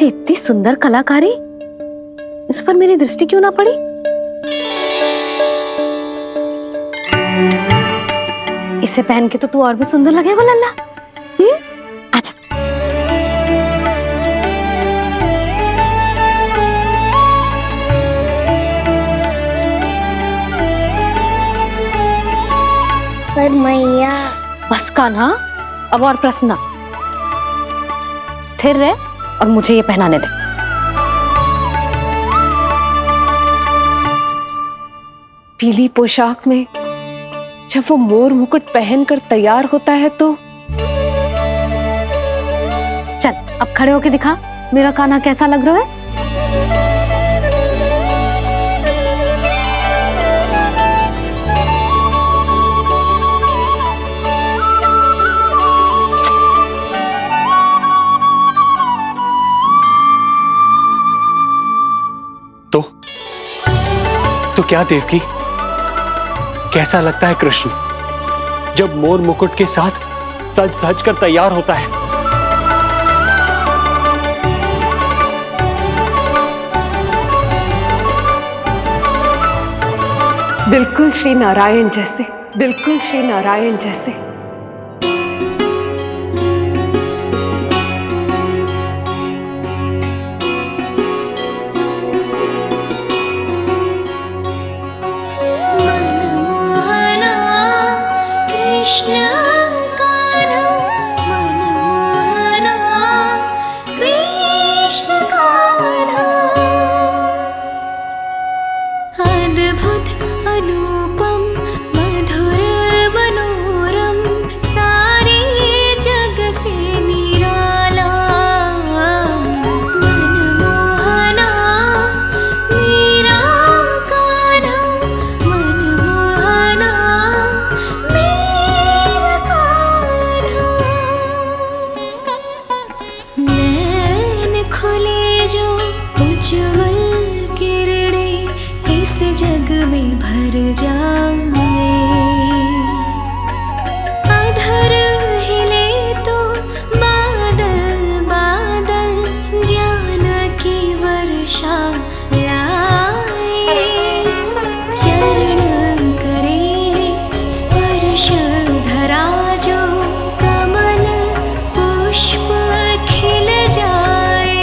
आज इतनी सुंदर कलाकारी, इस पर मेरी दृष्टि क्यों ना पड़ी? इसे पहन के तो तू और भी सुंदर लगेगा लल्ला। आजा। पर मैया। बस कान्हा, अब और प्रश्न। स्थिर रह और मुझे ये पहनाने दे। पीली पोशाक में जब वो मोर मुकुट पहनकर तैयार होता है तो चल अब खड़े होके दिखा मेरा कान्हा कैसा लग रहा है। तो क्या देवकी, कैसा लगता है कृष्ण जब मोर मुकुट के साथ सज धज कर तैयार होता है? बिल्कुल श्री नारायण जैसे, बिल्कुल श्री नारायण जैसे। अनुपम मधुर मनोरम सारे जग से निराला मनमोहना मेरा कान्हा मनमोहना मेरा कान्हा नैन खुले जो उज्जवल किरणें इस जग में भर जाए अधर हिले तो बादल बादल ज्ञान की वर्षा लाए चरण करे स्पर्श धरा जो कमल पुष्प खिल जाए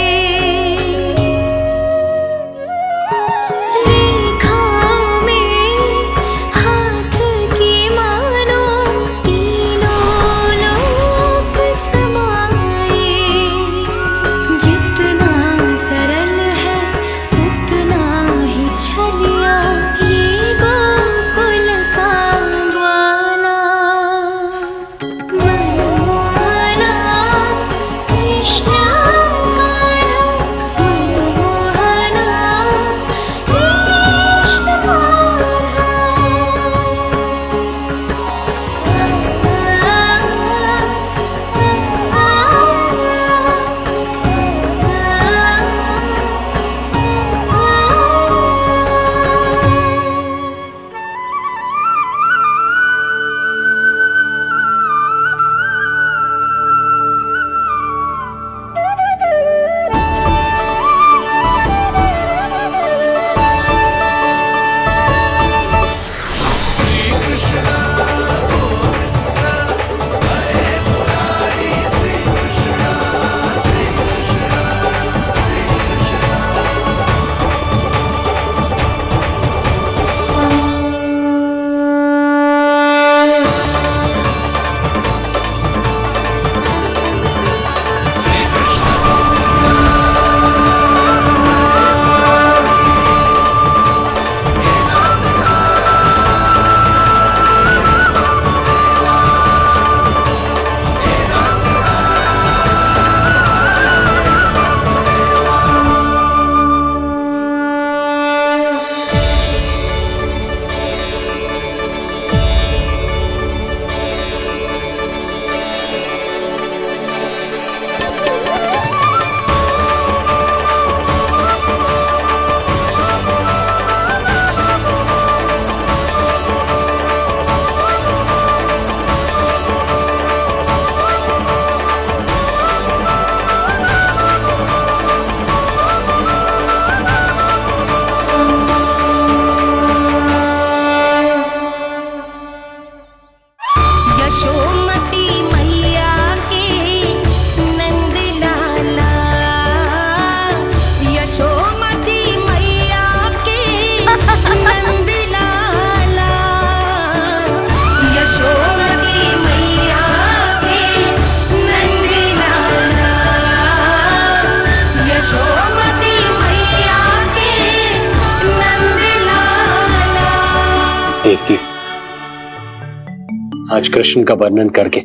आज कृष्ण का वर्णन करके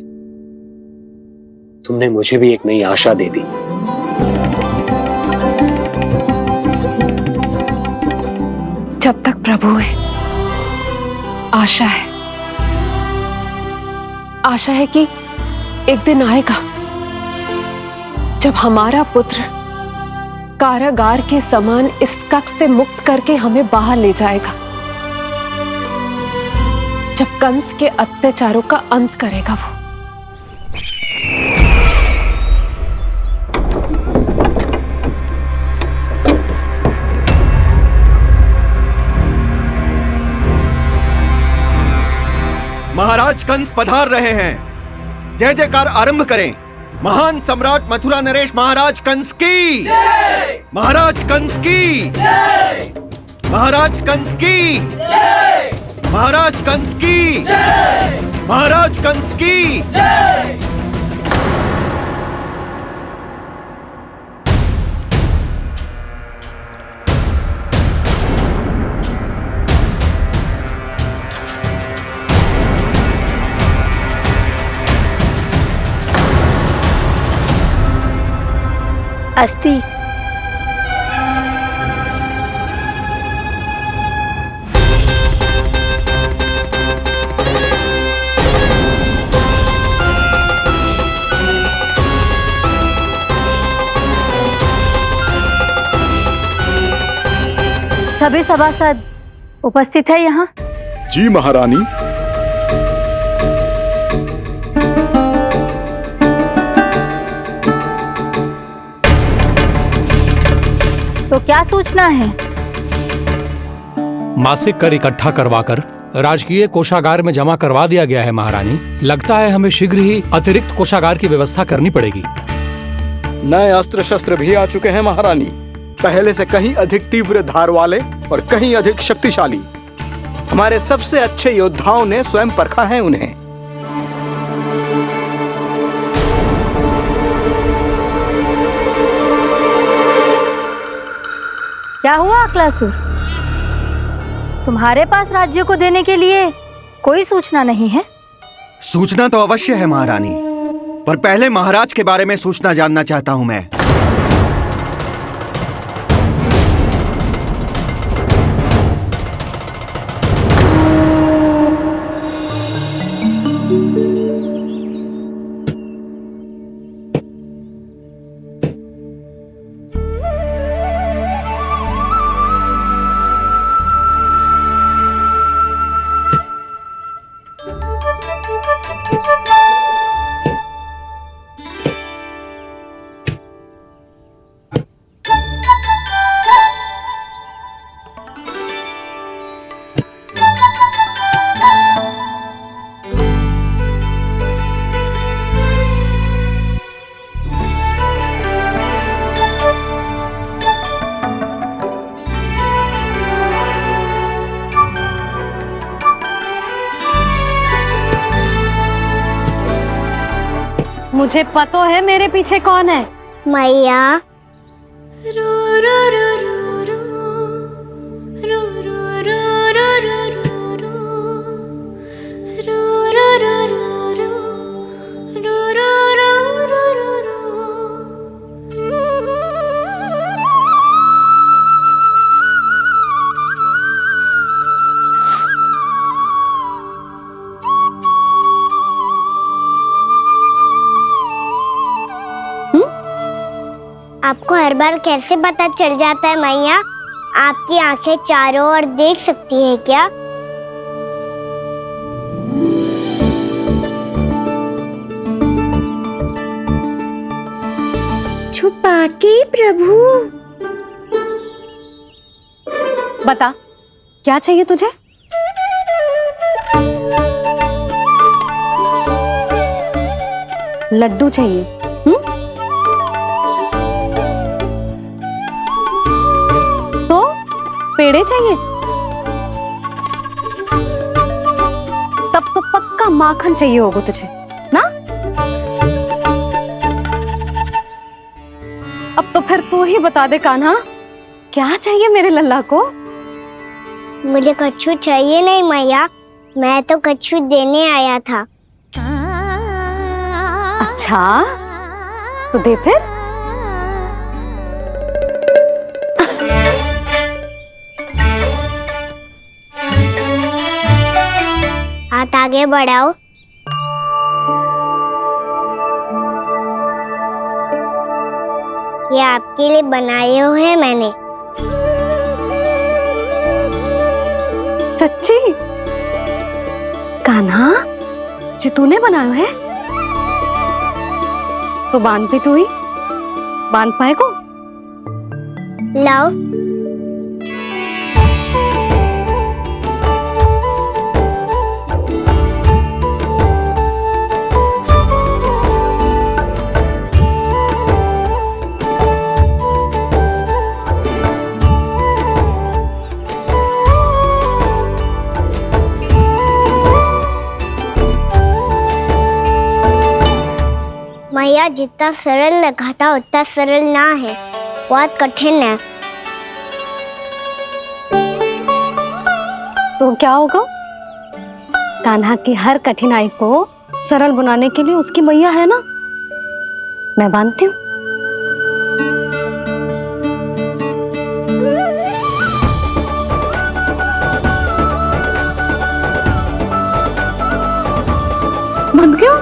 तुमने मुझे भी एक नई आशा दे दी। जब तक प्रभु है, आशा है। आशा है कि एक दिन आएगा जब हमारा पुत्र कारागार के समान इस कक्ष से मुक्त करके हमें बाहर ले जाएगा, जब कंस के अत्याचारों का अंत करेगा वो। महाराज कंस पधार रहे हैं। जय जयकार आरंभ करें। महान सम्राट मथुरा नरेश महाराज कंस की, महाराज कंस की, महाराज कंस की, महाराज कंस की, महाराज कंस की। अस्थि। सभी सभासद उपस्थित है यहाँ? जी महारानी। तो क्या सूचना है? मासिक कर इकट्ठा करवाकर राजकीय कोषागार में जमा करवा दिया गया है महारानी। लगता है हमें शीघ्र ही अतिरिक्त कोषागार की व्यवस्था करनी पड़ेगी। नए अस्त्र शस्त्र भी आ चुके हैं महारानी, पहले से कहीं अधिक तीव्र धार वाले और कहीं अधिक शक्तिशाली। हमारे सबसे अच्छे योद्धाओं ने स्वयं परखा है उन्हें। क्या हुआ अक्लासुर? तुम्हारे पास राज्य को देने के लिए कोई सूचना नहीं है? सूचना तो अवश्य है महारानी, पर पहले महाराज के बारे में सूचना जानना चाहता हूं मैं। मुझे पता है मेरे पीछे कौन है। मैया। रू रू रू रू रू रू रू रू रू रू रू रू रू रू रू रू रू रू। आपको हर बार कैसे पता चल जाता है मैया? आपकी आंखें चारों ओर देख सकती हैं क्या? छुपा के प्रभु। बता, क्या चाहिए तुझे? लड्डू चाहिए? तो पेड़े चाहिए? तब तो पक्का माखन चाहिए होगा तुझे ना? अब तो फिर तू ही बता दे कान्हा, क्या चाहिए मेरे लल्ला को? मुझे कच्छू चाहिए नहीं मैया, मैं तो कच्छू देने आया था। अच्छा तो दे फिर। हाथ आगे बढ़ाओ। ये आपके लिए बनाए हुए हैं मैंने। सच्ची? कान्हा जी तूने बनाया है? तो बांध भी तू ही, बांध पाए को? लाओ। मैया जितना सरल लगा था उतना सरल ना है, बहुत कठिन है। तो क्या होगा? कान्हा की हर कठिनाई को सरल बनाने के लिए उसकी मैया है ना, मैं बांधती हूँ। बंद क्यों?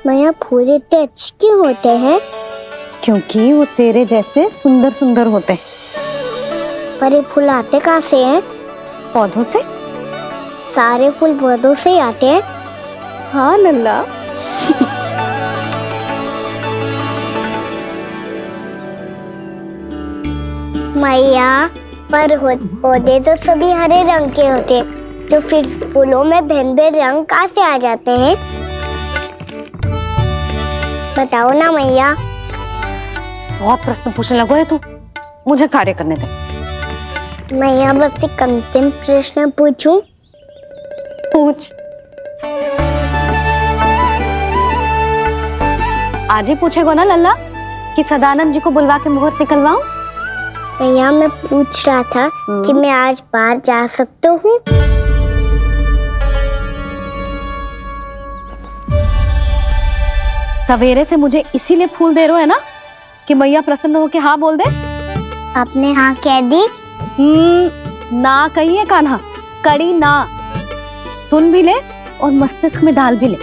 मैया फूल इतने अच्छे क्यों होते हैं? क्योंकि वो तेरे जैसे सुंदर सुंदर होते हैं। पर ये फूल आते कहाँ से हैं? पौधों से। सारे फूल पौधों से ही आते हैं? हाँ लल्ला। मैया पर पौधे तो सभी हरे रंग के होते हैं, तो फिर फूलों में भिन्न भिन्न रंग कहाँ से आ जाते हैं? बताओ ना मैया। बहुत प्रश्न पूछने लगो है तू, मुझे कार्य करने दे। मैया बस एक अंतिम प्रश्न पूछूं? पूछ। आज ही पूछेगो ना लल्ला कि सदानंद जी को बुलवा के मुहूर्त निकलवाऊं? मैया मैं पूछ रहा था कि मैं आज बाहर जा सकता हूँ? सवेरे से मुझे इसीलिए फूल दे रहे हो है ना कि मैया प्रसन्न हो के हाँ बोल दे। आपने हाँ कह दी? ना कही है कान्हा, कड़ी ना। सुन भी ले और मस्तिष्क में डाल भी ले।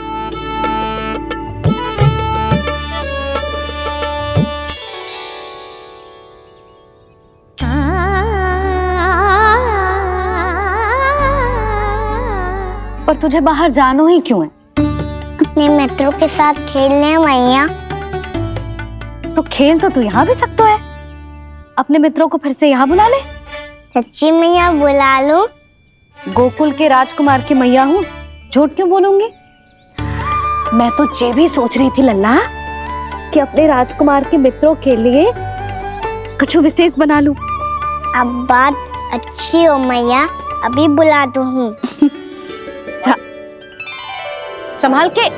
पर तुझे बाहर जाना ही क्यों है? अपने मित्रों के साथ खेलने मैया। तो खेल तो तू यहाँ भी सकता है, अपने मित्रों को फिर से यहाँ बुला ले। सच्ची मैया बुला लो? गोकुल के राजकुमार की मैया हूँ, झूठ क्यों बोलूंगी? मैं तो ये भी सोच रही थी लल्ला कि अपने राजकुमार के मित्रों के लिए कुछ विशेष बना लूं। अब बात अच्छी हो मैया, अभी बुला दूँ हूँ। संभाल के।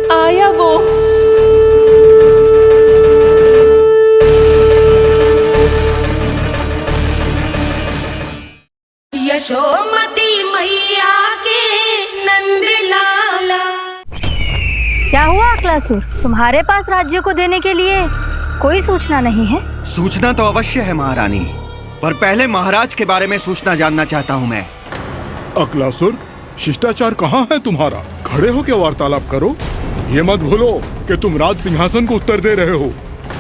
आया वो। यशोमती मैया के नंद लाला। क्या हुआ अकलासुर, तुम्हारे पास राज्य को देने के लिए कोई सूचना नहीं है? सूचना तो अवश्य है महारानी, पर पहले महाराज के बारे में सूचना जानना चाहता हूँ मैं। अकलासुर, शिष्टाचार कहाँ है तुम्हारा? खड़े हो के वार्तालाप करो। ये मत भूलो कि तुम राज सिंहासन को उत्तर दे रहे हो।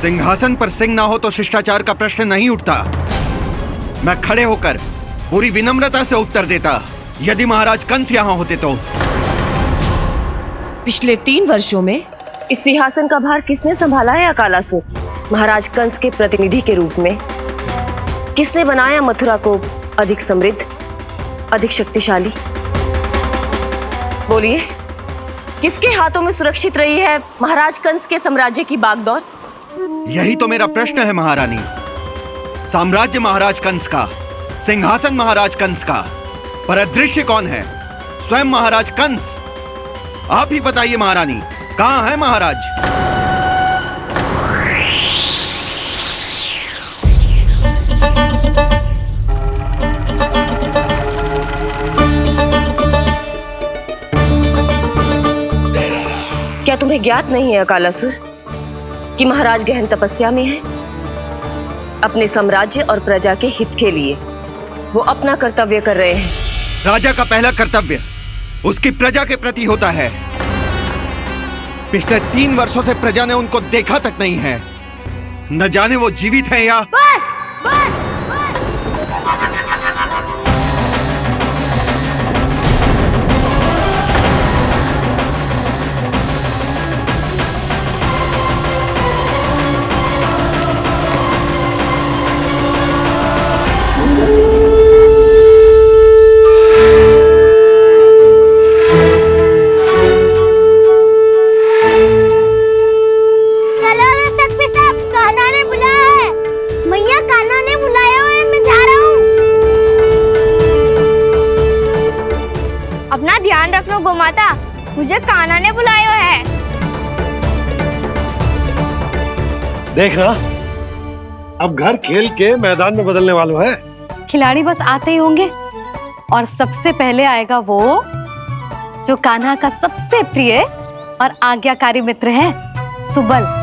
सिंहासन पर सिंह ना हो तो शिष्टाचार का प्रश्न नहीं उठता। मैं खड़े होकर पूरी विनम्रता से उत्तर देता यदि महाराज कंस यहाँ होते तो। पिछले 3 वर्षों में इस सिंहासन का भार किसने संभाला है अकालासुर? महाराज कंस के प्रतिनिधि के रूप में किसने बनाया मथुरा को अधिक समृद्ध, अधिक शक्तिशाली? बोलिए, किसके हाथों में सुरक्षित रही है महाराज कंस के साम्राज्य की बागडोर? यही तो मेरा प्रश्न है महारानी। साम्राज्य महाराज कंस का, सिंहासन महाराज कंस का, पर अदृश्य कौन है? स्वयं महाराज कंस। आप ही बताइए महारानी, कहां है महाराज? क्या तुम्हें ज्ञात नहीं है अकालासुर कि महाराज गहन तपस्या में है? अपने साम्राज्य और प्रजा के हित के लिए वो अपना कर्तव्य कर रहे हैं। राजा का पहला कर्तव्य उसकी प्रजा के प्रति होता है। पिछले 3 वर्षों से प्रजा ने उनको देखा तक नहीं है। न जाने वो जीवित हैं या बस बस अपना ध्यान रखना गोमाता, मुझे कान्हा ने बुलाया है। देखना, अब घर खेल के मैदान में बदलने वालों है। खिलाड़ी बस आते ही होंगे और सबसे पहले आएगा वो जो कान्हा का सबसे प्रिय और आज्ञाकारी मित्र है, सुबल।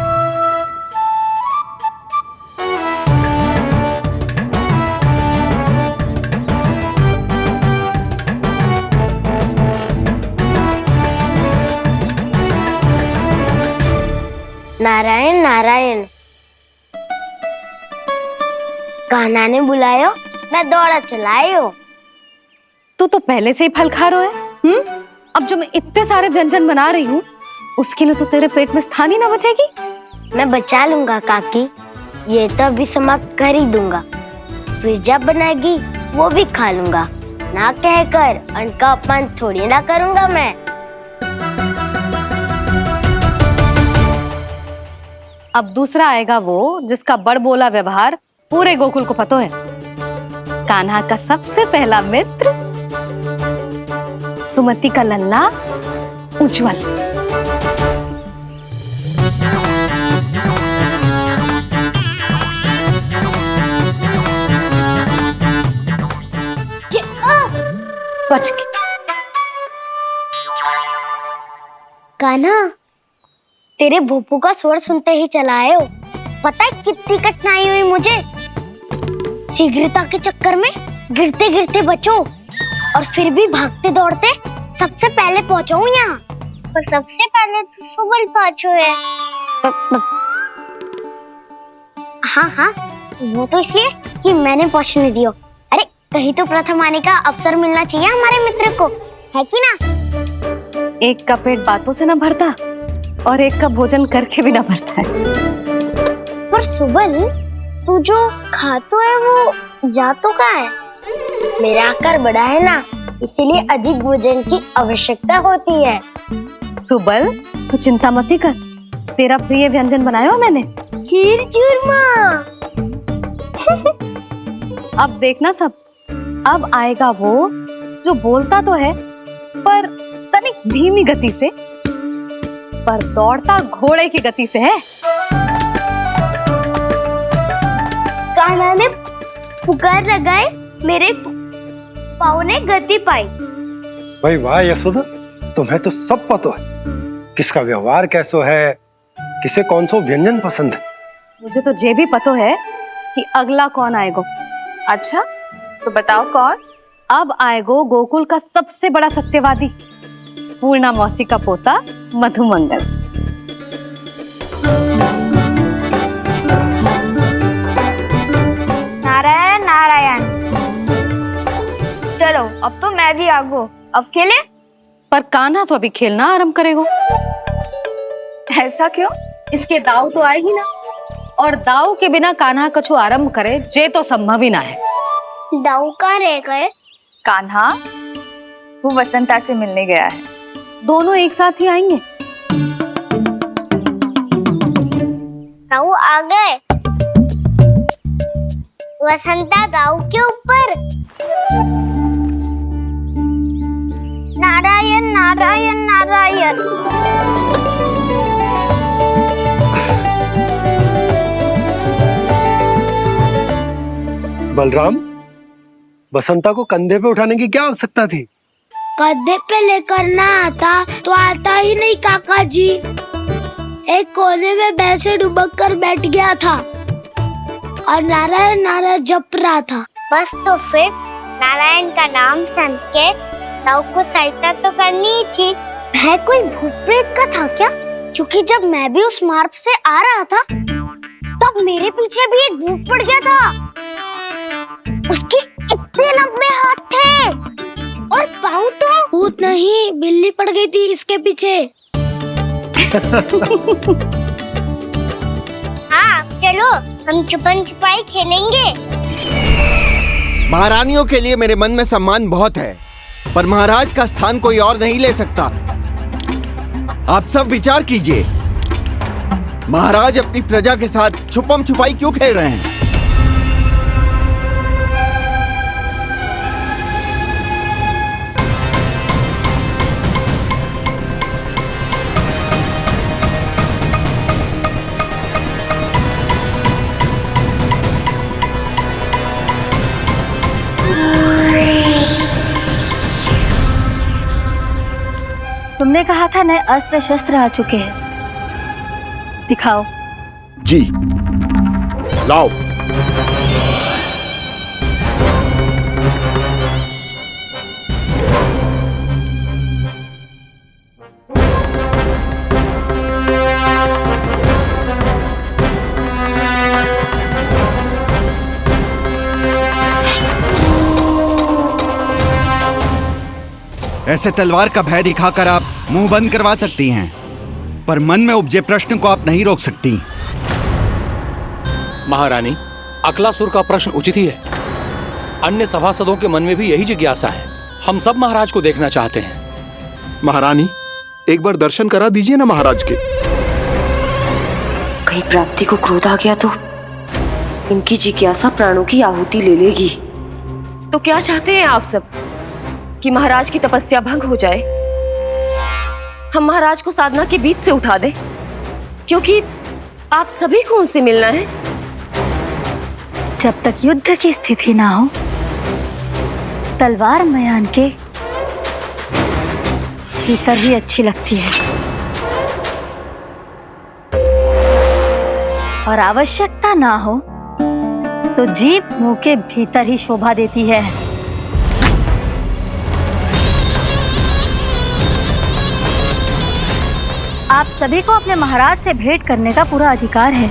नारायण नारायण, कान्हा ने बुलायो, मैं दौड़ा चलायो। तू तो पहले से ही फल खा रहा है। अब जो मैं इतने सारे व्यंजन बना रही हूँ उसके लिए तो तेरे पेट में स्थान ही ना बचेगी। मैं बचा लूंगा काकी, ये तो अभी समाप्त कर ही दूंगा, फिर जब बनाएगी वो भी खा लूंगा। ना कहकर अन्न का अपमान थोड़ी ना करूंगा मैं। अब दूसरा आएगा वो जिसका बड़बोला व्यवहार पूरे गोकुल को पता है, कान्हा का सबसे पहला मित्र, सुमति का लल्ला उज्जवल। बच के। कान्हा, तेरे भोपू का स्वर सुनते ही चला आए हो। पता है कितनी कठिनाई हुई मुझे। शीघ्रता के चक्कर में गिरते गिरते बचो और फिर भी भागते दौड़ते सबसे पहले पहुंचो यहाँ। पर सबसे पहले तो सुबल पहुंचो है। हाँ हाँ, वो तो इसलिए कि मैंने पहुंचने दियो। अरे कहीं तो प्रथम आने का अवसर मिलना चाहिए हमारे मित्र को, है कि ना? एक का पेट बातों से ना भरता और एक का भोजन करके भी ना भरता है। पर सुबल, तू जो खातो है वो जातो कहाँ है? मेरा आकार बड़ा है ना, इसीलिए अधिक भोजन की आवश्यकता होती है। सुबल, तू चिंता मत ही कर, तेरा प्रिय व्यंजन बनाया हो मैंने, खीर चूरमा। अब देखना सब, अब आएगा वो जो बोलता तो है पर तनिक धीमी गति से, पर दौड़ता घोड़े की गति से है। कान्हा ने पुकार लगाए, मेरे पाँव ने गति पाई। भाई वाह यशोदा, तुम्हें तो सब पता है किसका व्यवहार कैसो है, किसे कौन सो व्यंजन पसंद है। मुझे तो ये भी पता है कि अगला कौन आएगा। अच्छा, तो बताओ कौन? अब आएगो गोकुल का सबसे बड़ा सत्यवादी, पूर्णा मौसी का पोता मधुमंगल। नारायण नारायण। चलो अब तो मैं भी आगो, अब खेले। पर कान्हा तो अभी खेलना आरंभ करेगा। ऐसा क्यों? इसके दाव तो आएगी ना। और दाऊ के बिना कान्हा कछु आरंभ करे जे तो संभव ही ना है। दाऊ कहाँ रह गए? कान्हा वो वसंता से मिलने गया है। दोनों एक साथ ही आएंगे। दाऊ आ गए। वसंता दाऊ के ऊपर। नारायण नारायण नारायण। बलराम, बसंता को कंधे पे उठाने की क्या आवश्यकता थी? कंधे पे लेकर ना आता तो आता ही नहीं काका जी। एक कोने में वैसे डुबक कर बैठ गया था और नारायण नारायण जप रहा था। बस तो फिर नारायण का नाम सुन के दाऊ को सहायता तो करनी ही थी। वह कोई भूत प्रेत का था क्या? क्योंकि जब मैं भी उस मार्ग से आ रहा था तब मेरे पीछे भी एक भूत पड़ गया था। उसके इतने लंबे हाथ थे और पाँव तो भूत नहीं, बिल्ली पड़ गई थी इसके पीछे। हाँ चलो हम छुपन छुपाई खेलेंगे। महारानियों के लिए मेरे मन में सम्मान बहुत है, पर महाराज का स्थान कोई और नहीं ले सकता। आप सब विचार कीजिए, महाराज अपनी प्रजा के साथ छुपम छुपाई क्यों खेल रहे हैं? तुमने कहा था नए अस्त्र शस्त्र आ चुके हैं, दिखाओ। जी लाओ। ऐसे तलवार का भय दिखाकर आप मुंह बंद करवा सकती हैं, पर मन में उपजे प्रश्न को आप नहीं रोक सकती। महारानी, अकलासुर का प्रश्न उचित ही है। अन्य सभासदों के मन में भी यही जिज्ञासा है। हम सब महाराज को देखना चाहते हैं। महारानी, एक बार दर्शन करा दीजिए ना महाराज के। कहीं प्राप्ति को क्रोध आ गया तो इनकी जिज्ञासा प्राणों की आहुति ले लेगी। तो क्या चाहते हैं आप सब? कि महाराज की तपस्या भंग हो जाए? हम महाराज को साधना के बीच से उठा दें? क्योंकि आप सभी को उनसे मिलना है। जब तक युद्ध की स्थिति ना हो, तलवार मयान के भीतर ही अच्छी लगती है और आवश्यकता ना हो तो जीभ मुंह के भीतर ही शोभा देती है। आप सभी को अपने महाराज से भेंट करने का पूरा अधिकार है।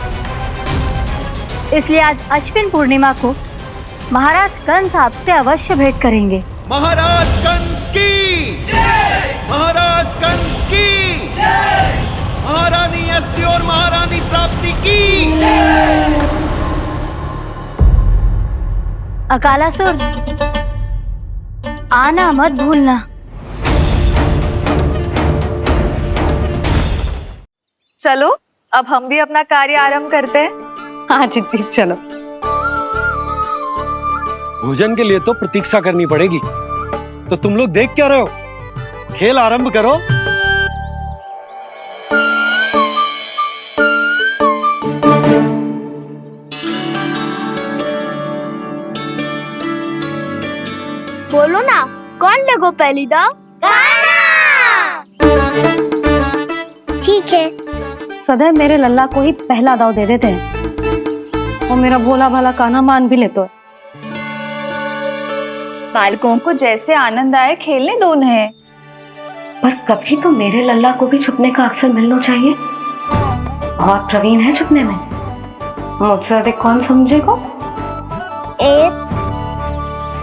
इसलिए आज अश्विन पूर्णिमा को महाराज कंस आपसे अवश्य भेंट करेंगे। महाराज कंस की जय! महाराज कंस की जय! महारानी अस्ति और महारानी प्राप्ति की जय! अकालासुर, आना मत भूलना। चलो अब हम भी अपना कार्य आरंभ करते हैं। हाँ जी चलो। भोजन के लिए तो प्रतीक्षा करनी पड़ेगी, तो तुम लोग देख क्या रहे हो? खेल आरंभ करो। बोलो ना, कौन लगो पहली दाव? ठीक है। सदैव मेरे लल्ला को ही पहला दाव दे देते हैं और मेरा भोला भाला कान्हा मान भी लेते। बालकों को जैसे आनंद आए खेलने दो उन्हें। पर कभी तो मेरे लल्ला को भी छुपने का अवसर मिलना चाहिए। बहुत प्रवीण है छुपने में, मुझसे अधिक कौन समझेगा?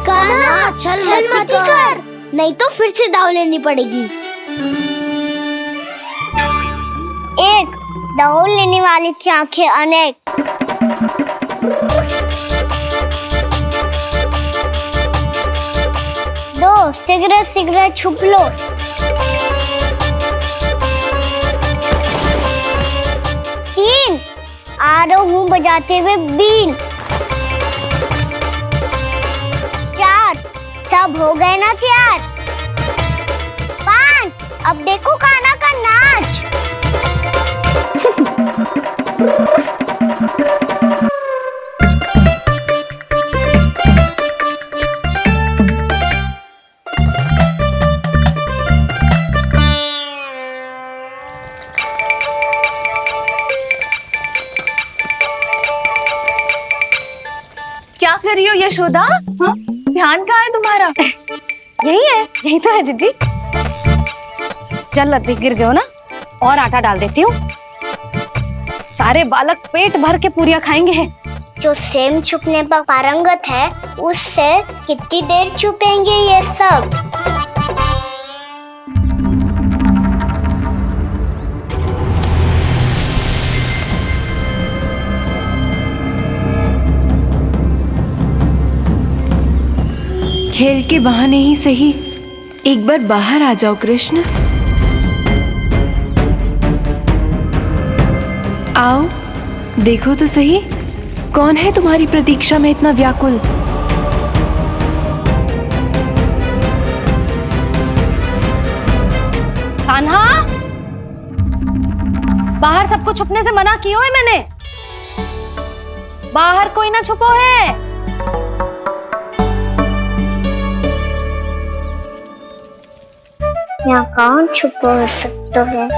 कान्हा छल मत कर, नहीं तो फिर से दाव लेनी पड़ेगी। 1 दौड़ लेने वाली थी आंखें अनेक। दो, सिगरेट सिगरेट छुप लो। तीन, आ रहा हूँ बजाते हुए बीन। चार, सब हो गए ना तैयार। पांच, अब देखो कान्हा का नाच। क्या कर रही हो यशोदा? हाँ? ध्यान कहाँ है तुम्हारा? यही है, यही तो है जीजी। चल अधिक गिर गए हो ना, और आटा डाल देती हूँ। सारे बालक पेट भर के पूरियां खाएंगे। जो सेम छुपने पर पारंगत है, उससे कितनी देर छुपेंगे ये सब? खेल के बहाने ही सही, एक बार बाहर आ जाओ कृष्ण। आओ, देखो तो सही, कौन है तुम्हारी प्रतीक्षा में इतना व्याकुल? कान्हा, बाहर सबको छुपने से मना किया है मैंने। बाहर कोई ना छुपो है। यहाँ कौन छुपा हो सकता है?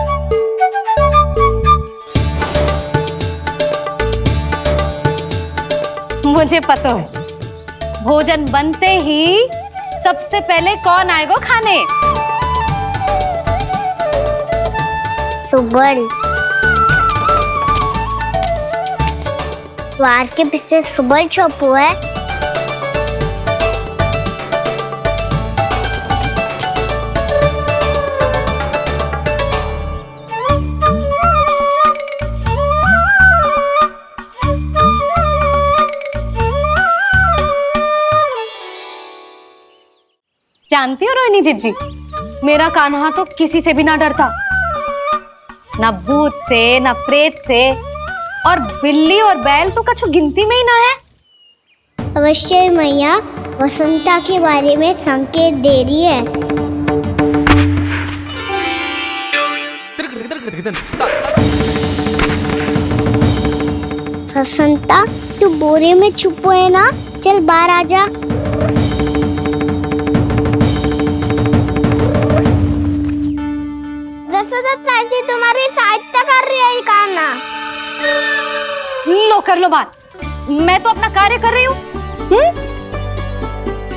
मुझे पता है, भोजन बनते ही सबसे पहले कौन आएगा खाने? सुबल। द्वार के पीछे सुबल छुपा है। जानती हो रोहिणी जीजी, मेरा कान्हा तो किसी से भी ना डरता, ना भूत से, ना प्रेत से, और बिल्ली और बैल तो कछु गिनती में ही ना है। अवश्य मैया वसंता के बारे में संकेत दे रही है। वसंता, तू बोरे में छुपो है ना? चल बाहर आ जा। तुम्हारी सहायता कर रही है कान्हा। लो कर लो बात, मैं तो अपना कार्य कर रही हूँ।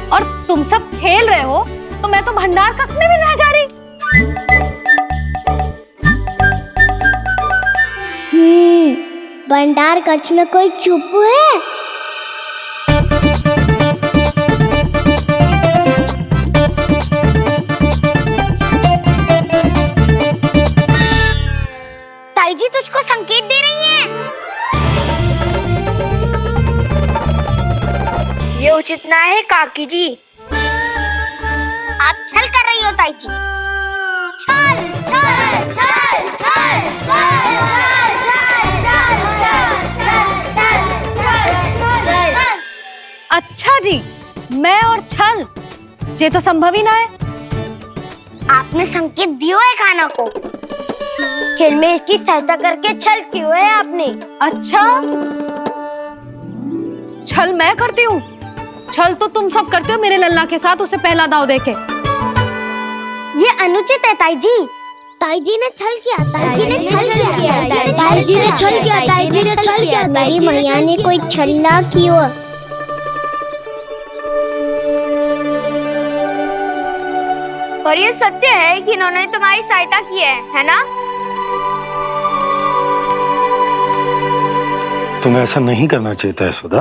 और तुम सब खेल रहे हो, तो मैं तो भंडार कक्ष में भी नहीं जा रही। भंडार कक्ष में कोई चुप है? ताई जी तुझको संकेत दे रही हैं। ये उचित ना है काकी जी। आप छल कर रही हो ताई जी। छल छल छल छल छल छल। अच्छा जी, मैं और छल, ये तो संभव ही ना है। आपने संकेत दिया है कान्हा को। खेल में इसकी सहायता करके छल क्यों है आपने? अच्छा, छल मैं करती हूँ? छल तो तुम सब करते हो मेरे लल्ला के साथ, उसे पहला दाव देके। ये अनुचित है ताई जी। ताई जी ने छल किया, ताई जी ने छल किया, ताई जी ने छल किया, ताई जी ने छल किया। मेरी मैया ने कोई छल ना किया। और ये सत्य है कि इन्होंने तुम्हारी सहायता की है ना? तुम्हें ऐसा नहीं करना चाहिए था यशोदा।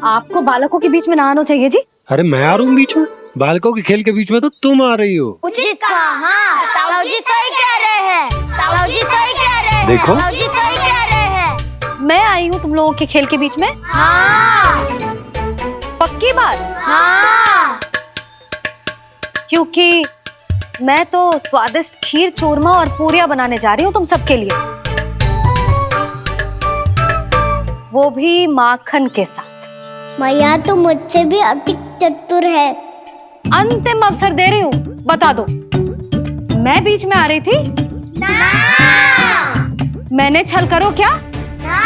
आपको बालकों के बीच में ना आना चाहिए जी। अरे मैं आ रहा हूँ बीच में? बालकों के खेल के बीच में तो तुम आ रही हो। उचित कहा, ताऊ जी सही कह रहे हैं। बाबूजी सही कह रहे हैं। देखो। बाबूजी सही कह रहे हैं। मैं आई हूँ तुम लोगों के खेल के बीच में। हाँ। पक्की बात? हाँ। क्योंकि मैं तो स्वादिष्ट खीर, चूरमा और पूरियां बनाने जा रही हूँ तुम सबके लिए, वो भी माखन के साथ। मैया तो मुझसे भी अधिक चतुर है। अंतिम अवसर दे रही हूँ, बता दो मैं बीच में आ रही थी? ना। मैंने छल करो क्या? ना।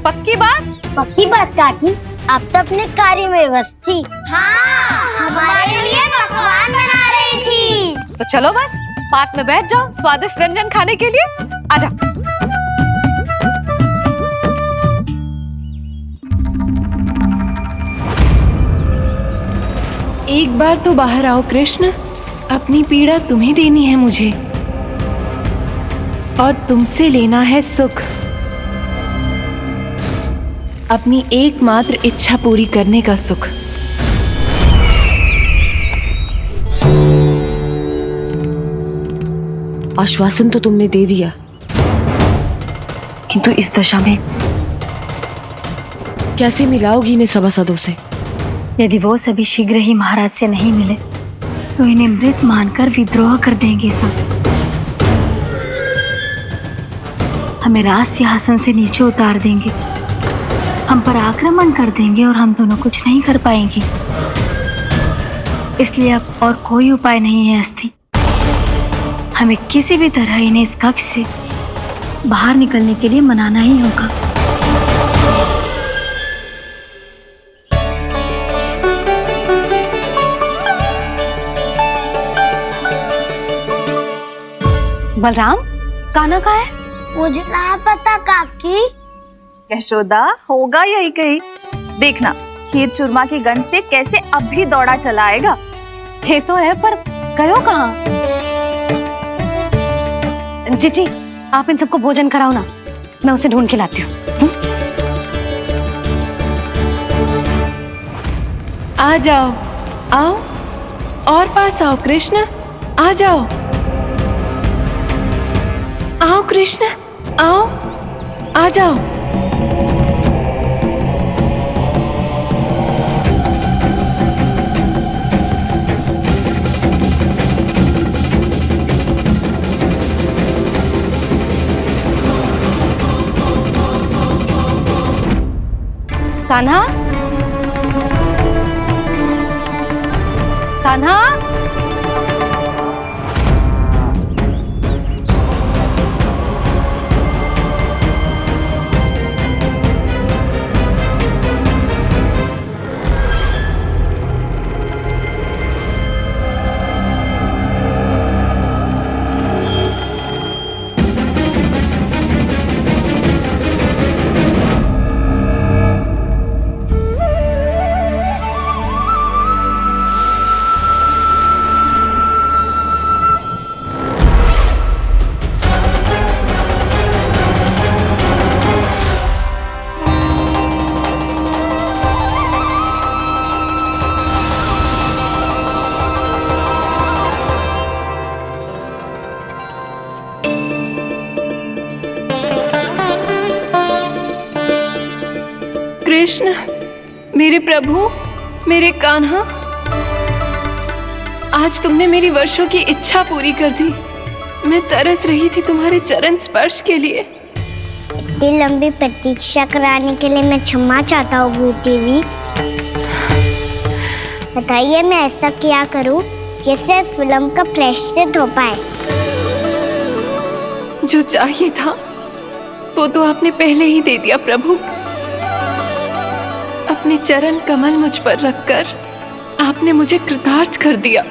पक्की बात? पक्की बात काकी, आप तो अपने कार्य में व्यस्त थी। हाँ, हमारे लिए पकवान बना रही थी। तो चलो बस पार्क में बैठ जाओ स्वादिष्ट व्यंजन खाने के लिए। आजा। एक बार तो बाहर आओ कृष्ण, अपनी पीड़ा तुम्हें देनी है मुझे, और तुमसे लेना है सुख। अपनी एकमात्र इच्छा पूरी करने का सुख। आश्वासन तो तुमने दे दिया, किंतु इस दशा में कैसे मिलाओगी इन्हें सभासदों से? यदि वो सभी शीघ्र ही महाराज से नहीं मिले तो इन्हें मृत मानकर विद्रोह कर देंगे सब। हमें राज सिंहासन से नीचे उतार देंगे, हम पर आक्रमण कर देंगे और हम दोनों कुछ नहीं कर पाएंगे। इसलिए अब और कोई उपाय नहीं है अस्थि, हमें किसी भी तरह इन्हें इस कक्ष से बाहर निकलने के लिए मनाना ही होगा। बलराम, कान्हा कहाँ है? मुझे ना पता काकी। यशोदा, होगा यही कहीं। देखना खीर चूरमा की गंध से कैसे अब भी दौड़ा चला आएगा। ये तो है, पर गयो कहाँ? जीजी, आप इन सबको भोजन कराओ ना, मैं उसे ढूंढ के लाती हूँ। आ जाओ, आओ और पास आओ कृष्ण, आ जाओ। आओ कृष्ण, आओ, आ जाओ। कान्हा, कान्हा, कृष्ण, मेरे प्रभु, मेरे कान्हा, आज तुमने मेरी वर्षों की इच्छा पूरी कर दी। मैं तरस रही थी तुम्हारे चरण स्पर्श के लिए। इतनी लंबी प्रतीक्षा कराने के लिए मैं क्षमा चाहता हूँ भूत देवी। बताइए मैं ऐसा क्या करूँ जिससे इस फिल्म का प्रायश्चित हो पाए? जो चाहिए था वो तो आपने पहले ही दे दिया प्रभु। अपने चरण कमल मुझ पर रखकर आपने मुझे कृतार्थ कर दिया,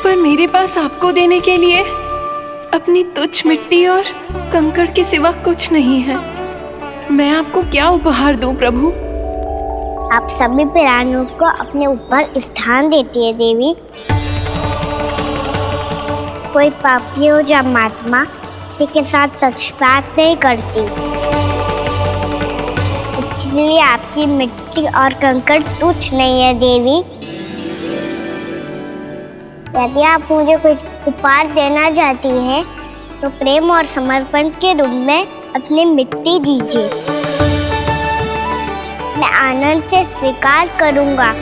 पर मेरे पास आपको देने के लिए अपनी तुच्छ मिट्टी और कंकड़ के सिवा कुछ नहीं है। मैं आपको क्या उपहार दूं प्रभु? आप सभी प्राणियों को अपने ऊपर स्थान देती है देवी। कोई पापी हो या महात्मा, किसी के साथ पक्षपात नहीं करती। इसलिए आपकी मिट्टी और कंकड़ तुच्छ नहीं है देवी। यदि आप मुझे कुछ उपहार देना चाहती हैं, तो प्रेम और समर्पण के रूप में अपनी मिट्टी दीजिए। मैं आनंद से स्वीकार करूंगा।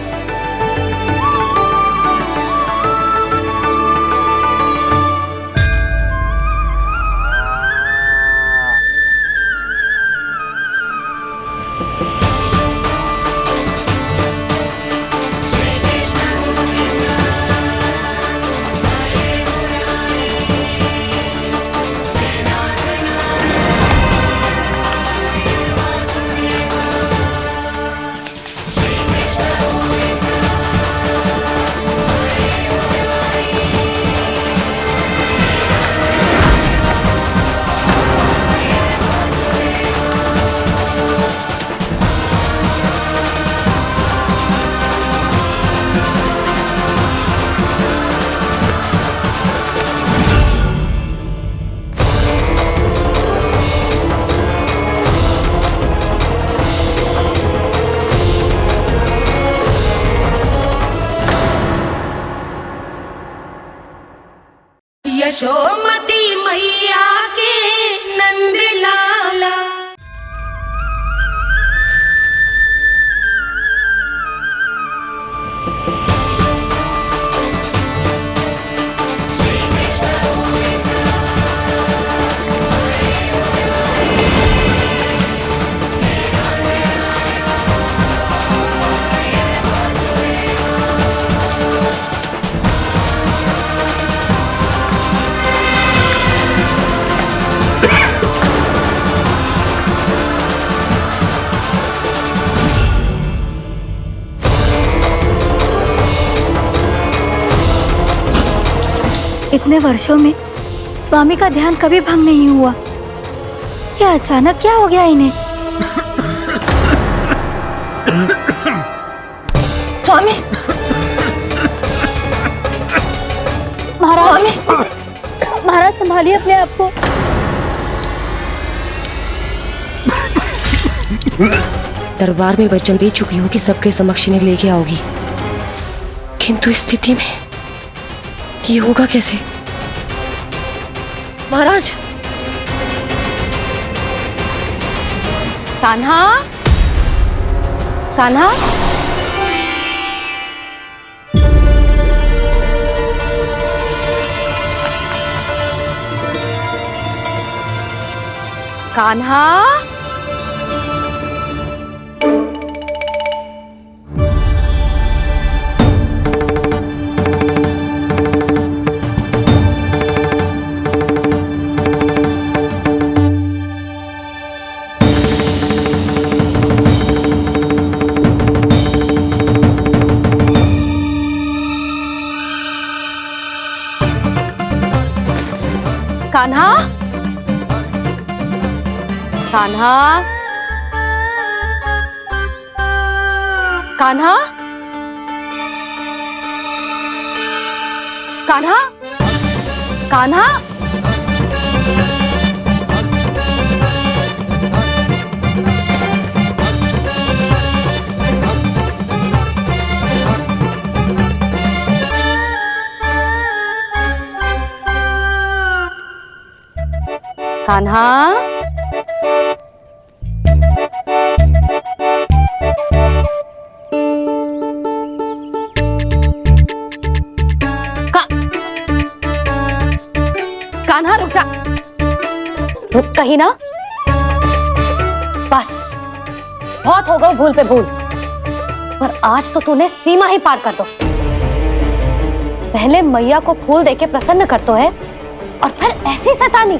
यशोमती मैया के नंद लाला। इतने वर्षों में स्वामी का ध्यान कभी भंग नहीं हुआ। ये अचानक क्या हो गया इन्हें? स्वामी, महाराज, महाराज संभालिए अपने आप को। दरबार में वचन दे चुकी हूँ कि सबके समक्ष इन्हें लेके आओगी, किंतु इस स्थिति में ये होगा कैसे? महाराज, कान्हा, कान्हा, कान्हा, कान्हा, कान्हा, कान्हा, कान्हा, कान्हा, कान्हा, कान्हा रुक जा, रुक कहीं ना। बस बहुत हो गया भूल पे भूल, पर आज तो तूने सीमा ही पार कर दो। पहले मैया को फूल देके प्रसन्न कर तो है, और फिर ऐसी सतानी।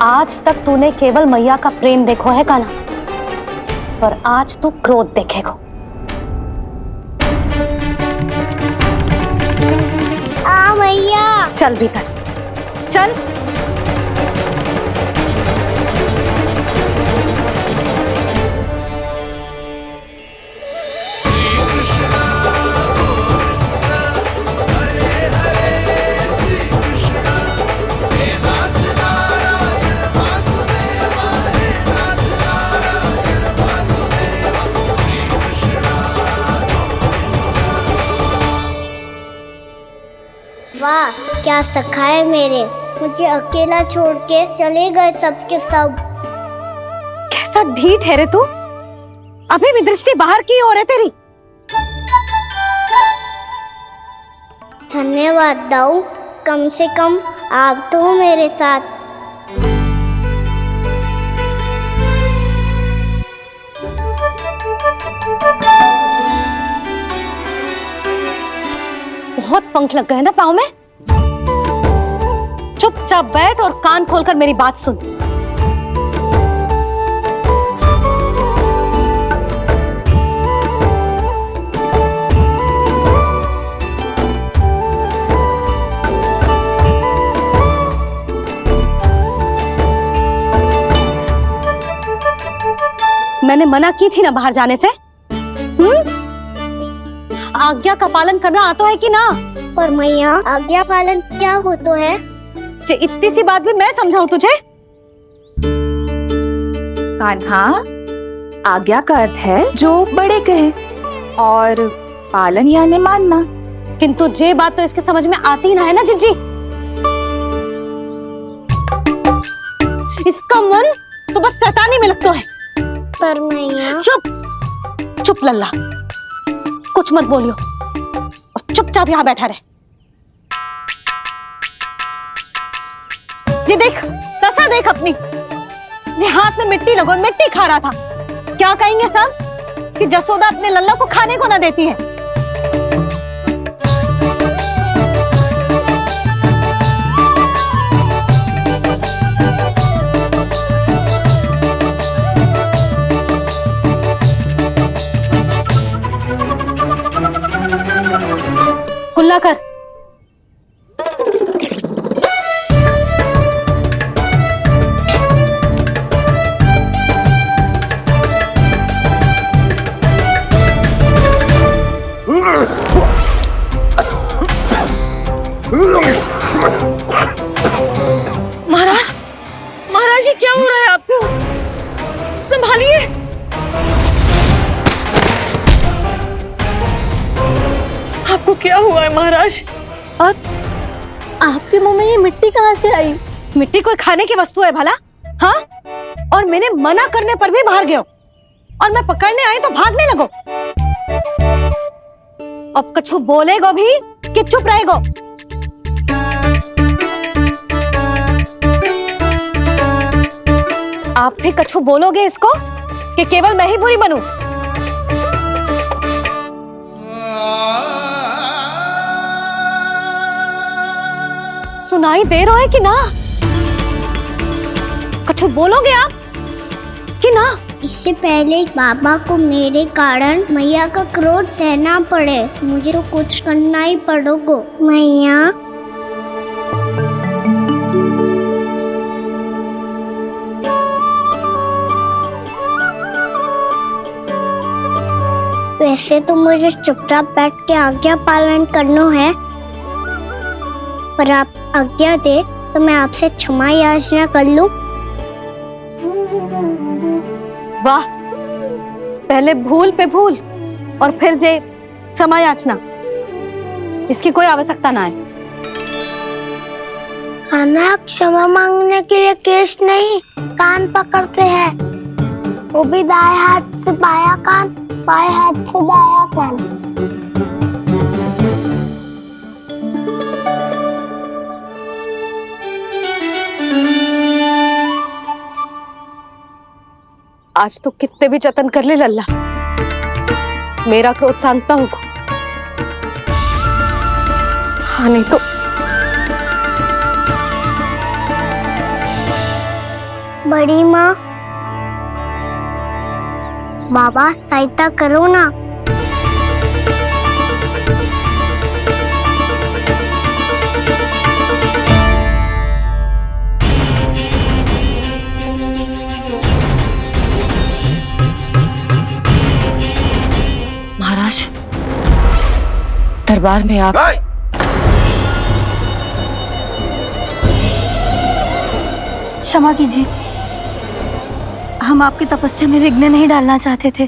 आज तक तूने केवल मैया का प्रेम देखो है कान्हा, पर आज तू क्रोध देखेगा। मैया, चल भीतर, चल। क्या सखा है मेरे, मुझे अकेला छोड़ के चले गए सबके सब। कैसा ढीठ है रे तू, अभी भी दृष्टि बाहर की ओर है तेरी। धन्यवाद दाऊ, कम से कम आप तो हो मेरे साथ। बहुत पंख लग गए ना पाँव में। चुपचाप बैठ और कान खोलकर मेरी बात सुन। मैंने मना की थी ना बाहर जाने से। आज्ञा का पालन करना आता है कि ना? पर मैया, आज्ञा पालन क्या होता है? इतनी सी बात भी मैं समझाऊं तुझे? कान्हा, आज्ञा का अर्थ है जो बड़े कहे और पालन यानी मानना। किंतु ये बात तो इसके समझ में आती ना है ना जिज्जी। इसका मन तो बस शैतानी में लगता है। पर मैया। चुप चुप लल्ला, कुछ मत बोलियो और चुपचाप यहाँ बैठा रहे। ये देख, दशा देख अपनी। ये हाथ में मिट्टी लगो, मिट्टी खा रहा था। क्या कहेंगे सब कि जसोदा अपने लल्ला को खाने को ना देती है। कुल्ला कर। महाराज, महाराज ये क्या हो रहा है आपको? संभालिए। आपको क्या हुआ है महाराज? और आपके मुंह में ये मिट्टी कहाँ से आई? मिट्टी कोई खाने की वस्तु है भला? हाँ? और मैंने मना करने पर भी बाहर गए और मैं पकड़ने आई तो भागने लगो। अब कछु बोलेगो भी कि चुप रहेगो? आप भी कछु बोलोगे इसको कि केवल मैं ही बुरी बनूं? सुनाई दे रहा है कि ना? कछु बोलोगे आप कि ना? इससे पहले बाबा को मेरे कारण मैया का क्रोध सहना पड़े, मुझे तो कुछ करना ही पड़ेगा। मैया, वैसे तो मुझे चुपचाप बैठ के आज्ञा पालन करना है, पर आप आज्ञा दे तो मैं आपसे क्षमा याचना कर लूं। वाह, पहले भूल पे भूल और फिर जे क्षमा याचना, इसकी कोई आवश्यकता ना है। खाना क्षमा मांगने के लिए केस नहीं, कान पकड़ते हैं, वो भी दाएं हाथ से बायां कान, बाएं हाथ से दायां कान। आज तो कितने भी जतन कर ले लल्ला, मेरा क्रोध शांत होगा। हाँ नहीं तो बड़ी माँ, बाबा सहायता करो ना। महाराज, दरबार में आप क्षमा कीजिए, हम आपकी तपस्या में विघ्न नहीं डालना चाहते थे।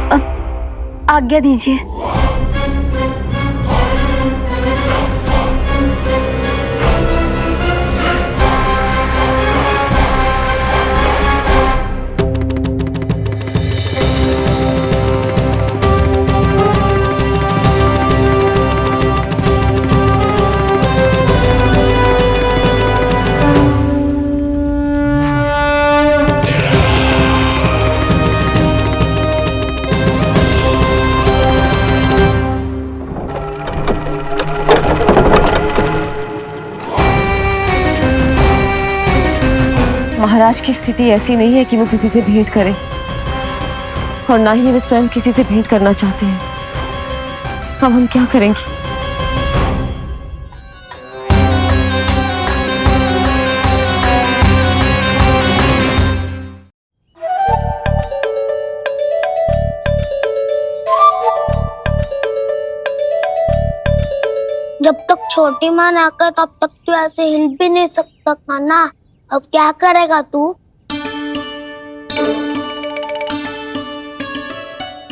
अब आज्ञा दीजिए। महाराज की स्थिति ऐसी नहीं है कि वो किसी से भेंट करे, और ना ही वे स्वयं किसी से भेंट करना चाहते हैं। अब हम क्या करेंगे? जब तक छोटी माँ ना कर तब तक तू ऐसे हिल भी नहीं सकता कान्हा। अब क्या करेगा तू?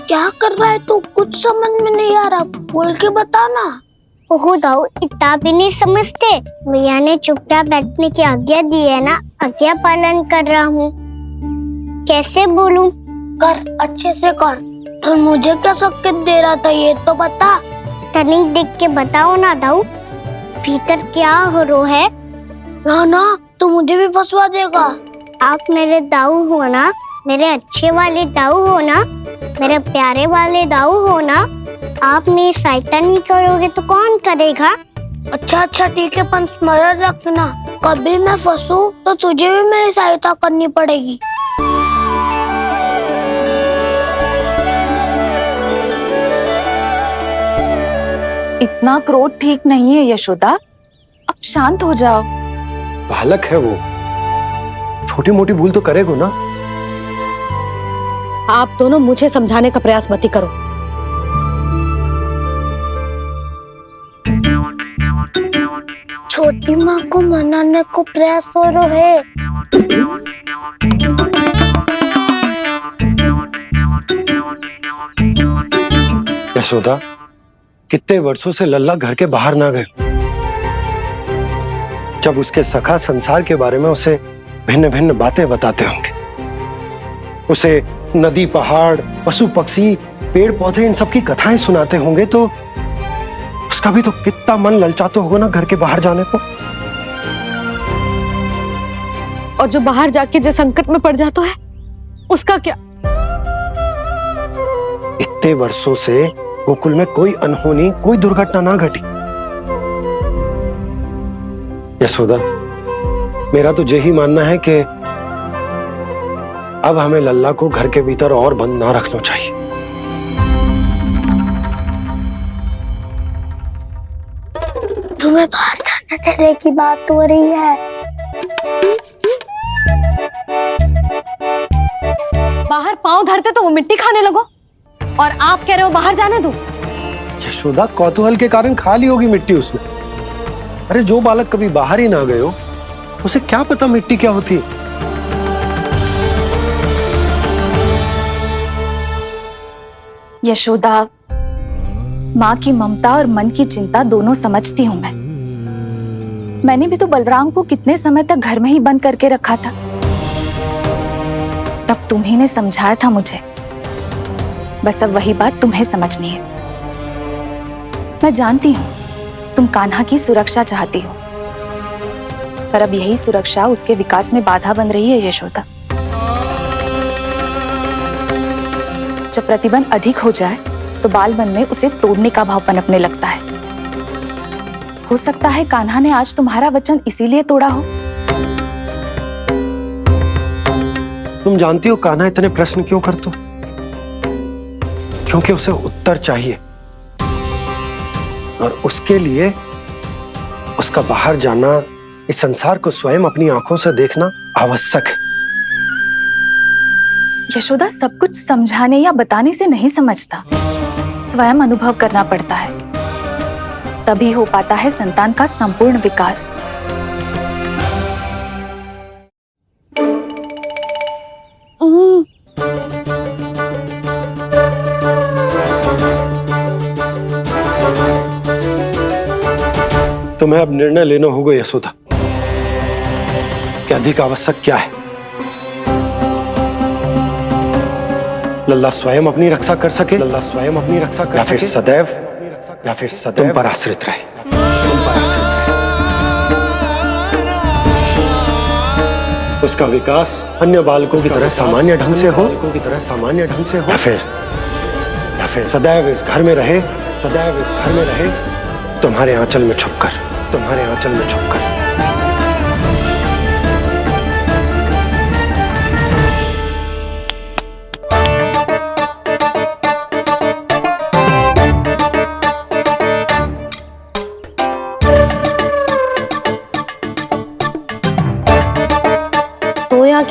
क्या कर रहा है तू? कुछ समझ में नहीं आ रहा, बोल के बताना। ओहो दाऊ, इतना भी नहीं समझते। भैया ने चुपचाप बैठने की आज्ञा दी है ना, आज्ञा पालन कर रहा हूँ। कैसे बोलूं? कर, अच्छे से कर। और मुझे क्या संकेत दे रहा था ये तो बता। तनिक देख के बताओ ना दाऊ, भीतर क्या हो रो है? ना तू मुझे भी फंसवा देगा। आप मेरे दाऊ हो ना, मेरे अच्छे वाले दाऊ हो ना, मेरे प्यारे वाले दाऊ हो ना। आप मेरी सहायता नहीं करोगे तो कौन करेगा? अच्छा ठीक है, पर स्मरण रखना, कभी मैं फंसू तो तुझे भी मेरी सहायता करनी पड़ेगी। इतना क्रोध ठीक नहीं है यशोदा, अब शांत हो जाओ। बालक है वो, छोटी मोटी भूल तो करेगा ना। आप दोनों मुझे समझाने का प्रयास मत ही करो। छोटी माँ को मनाने को प्रयास हो रहा है। यशोदा, कितने वर्षों से लल्ला घर के बाहर ना गए। जब उसके सखा संसार के बारे में उसे भिन्न भिन्न बातें बताते होंगे, उसे नदी, पहाड़, पशु पक्षी, पेड़ पौधे, इन सब की कथाएं सुनाते होंगे, तो उसका भी तो कितना मन ललचाता होगा ना घर के बाहर जाने को। और जो बाहर जाके जो संकट में पड़ जाता है उसका क्या? इतने वर्षों से गोकुल में कोई अनहोनी, कोई दुर्घटना ना घटी। यशोदा, मेरा तो यही मानना है कि अब हमें लल्ला को घर के भीतर और बंद ना रखना चाहिए। तुम्हें बाहर जाने देने की बात हो रही है। बाहर पांव धरते तो वो मिट्टी खाने लगो, और आप कह रहे हो बाहर जाने दो। यशोदा, कौतूहल के कारण खा ली होगी मिट्टी उसने। अरे जो बालक कभी बाहर ही ना गए हो, उसे क्या पता मिट्टी क्या होती है। यशोदा, माँ की ममता और मन की चिंता दोनों समझती हूँ मैं। मैंने भी तो बलराम को कितने समय तक घर में ही बंद करके रखा था। तब तुम्ही ने समझाया था मुझे। बस अब वही बात तुम्हें समझनी है। मैं जानती हूँ तुम कान्हा की सुरक्षा चाहती हो, पर अब यही सुरक्षा उसके विकास में बाधा बन रही है यशोदा। जब प्रतिबंध अधिक हो जाए तो बाल मन में उसे तोड़ने का भाव पनपने लगता है। हो सकता है कान्हा ने आज तुम्हारा वचन इसीलिए तोड़ा हो। तुम जानती हो कान्हा इतने प्रश्न क्यों करता? क्योंकि उसे उत्तर चाहिए, और उसके लिए उसका बाहर जाना, इस संसार को स्वयं अपनी आंखों से देखना आवश्यक है। यशोदा, सब कुछ समझाने या बताने से नहीं समझता, स्वयं अनुभव करना पड़ता है, तभी हो पाता है संतान का संपूर्ण विकास। तुम्हें अब निर्णय लेना होगा यशोदा कि अधिक आवश्यक क्या है। लल्ला स्वयं अपनी रक्षा कर सके, लल्ला स्वयं अपनी रक्षा कर सके, या फिर सदैव तुम पर आश्रित रहे। उसका विकास अन्य बालकों की तरह सामान्य ढंग से हो, या फिर सदैव इस घर में रहे, तुम्हारे आंचल में छुपकर।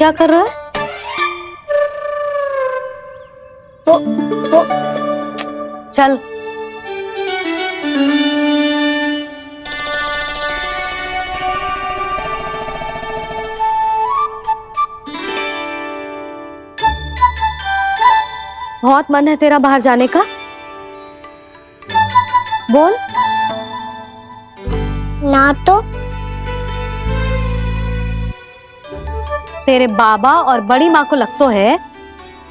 क्या कर रहा है? वो चल। बहुत मन है तेरा बाहर जाने का? बोल। ना तो। तेरे बाबा और बड़ी माँ को लगता है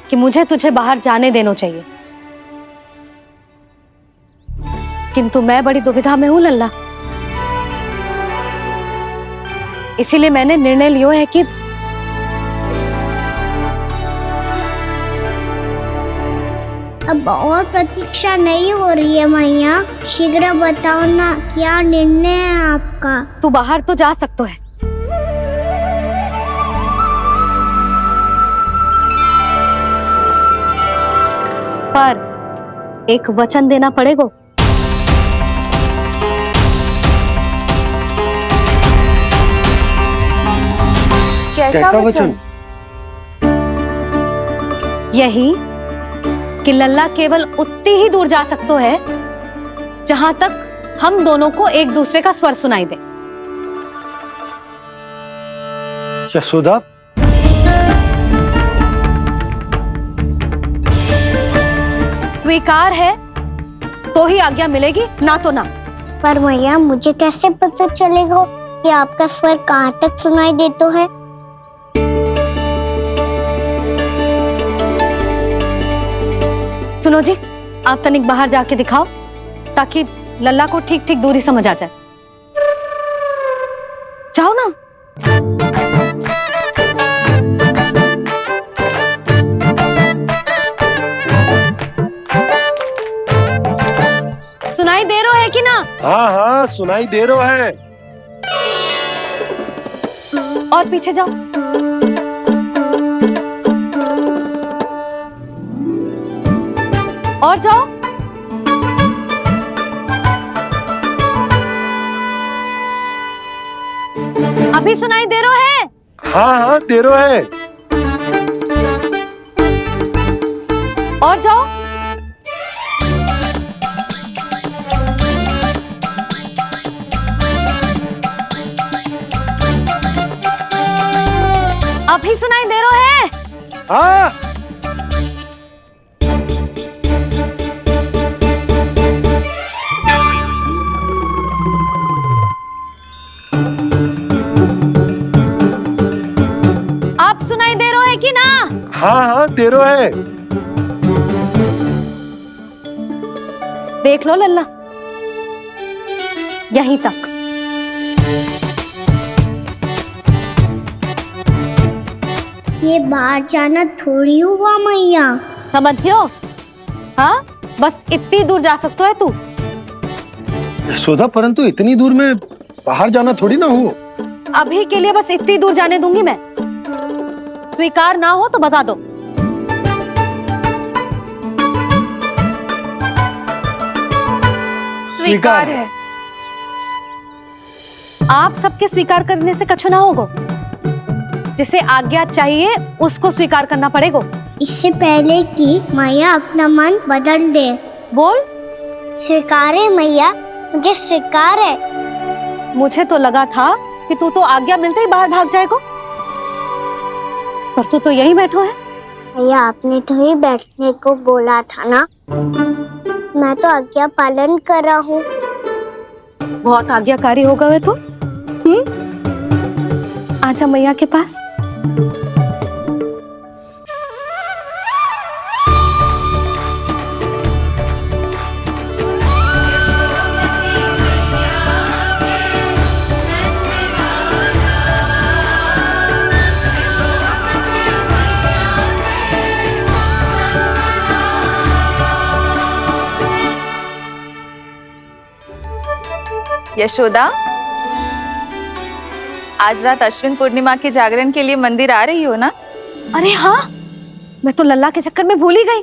कि मुझे तुझे बाहर जाने देना चाहिए, किंतु मैं बड़ी दुविधा में हूं लल्ला। इसीलिए मैंने निर्णय लिया है कि अब और प्रतीक्षा नहीं हो रही है मैया, शीघ्र बताओ ना क्या निर्णय है आपका। तू बाहर तो जा सकता है, पर एक वचन देना पड़ेगा। कैसा वचन? यही कि लल्ला केवल उतनी ही दूर जा सकता है जहां तक हम दोनों को एक दूसरे का स्वर सुनाई दे। यशोदा, स्वीकार है तो ही आज्ञा मिलेगी, ना तो ना। पर मैया मुझे कैसे पता चलेगा कि आपका स्वर कहाँ तक सुनाई देता है? सुनो जी, आप तनिक बाहर जाके दिखाओ ताकि लल्ला को ठीक ठीक दूरी समझ आ जाए। जाओ ना। सुनाई दे रहा है कि ना? हाँ हाँ सुनाई दे रहा है। और पीछे जाओ। और जाओ। अभी सुनाई दे रहा है? हाँ हाँ दे रहा है। और जाओ। अभी सुनाई दे रहा है? हाँ। आप सुनाई दे रहा है कि ना? हाँ हाँ दे रहा है। देख लो लल्ला, यहीं तक। ये बाहर जाना थोड़ी हुआ मैया। समझ गयो? हाँ, बस इतनी दूर जा सकता है तू। यशोदा, परंतु इतनी दूर में बाहर जाना थोड़ी ना हो। अभी के लिए बस इतनी दूर जाने दूंगी मैं। स्वीकार ना हो तो बता दो। स्वीकार है। आप सबके स्वीकार करने से कछु ना होगा। जिसे आज्ञा चाहिए उसको स्वीकार करना पड़ेगा। इससे पहले कि मैया अपना मन बदल दे। बोल। स्वीकार है मैया, मुझे स्वीकार है। मुझे तो लगा था कि तू तो आज्ञा मिलते ही बाहर भाग जाएगा, पर तू तो यही बैठो है। मैया आपने तो ही बैठने को बोला था ना, मैं तो आज्ञा पालन कर रहा हूँ। बहुत आज्ञाकारी होगा वे तो। आजा मैया के पास। यशोदा, आज रात अश्विन पूर्णिमा के जागरण के लिए मंदिर आ रही हो ना? अरे हाँ, मैं तो लल्ला के चक्कर में भूल ही गई।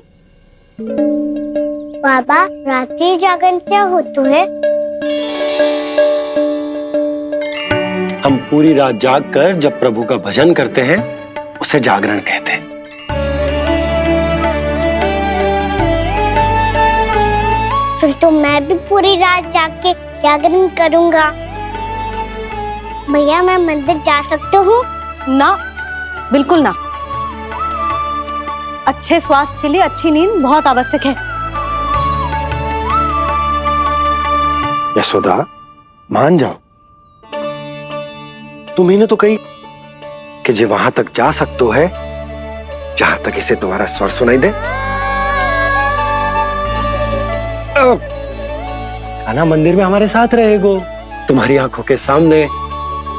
बाबा, रात्रि जागरण क्या होता है? हम पूरी रात जाग कर जब प्रभु का भजन करते हैं उसे जागरण कहते हैं। फिर तो मैं भी पूरी रात जाग के जागरण करूंगा। भैया मैं मंदिर जा सकती हूँ? ना, बिल्कुल ना। अच्छे स्वास्थ्य के लिए अच्छी नींद बहुत आवश्यक है। यशोदा, मान जाओ। तुम्ही ने तो कही कि जे वहां तक जा सकते है जहां तक इसे तुम्हारा स्वर सुनाई दे। कान्हा मंदिर में हमारे साथ रहेगो, तुम्हारी आंखों के सामने,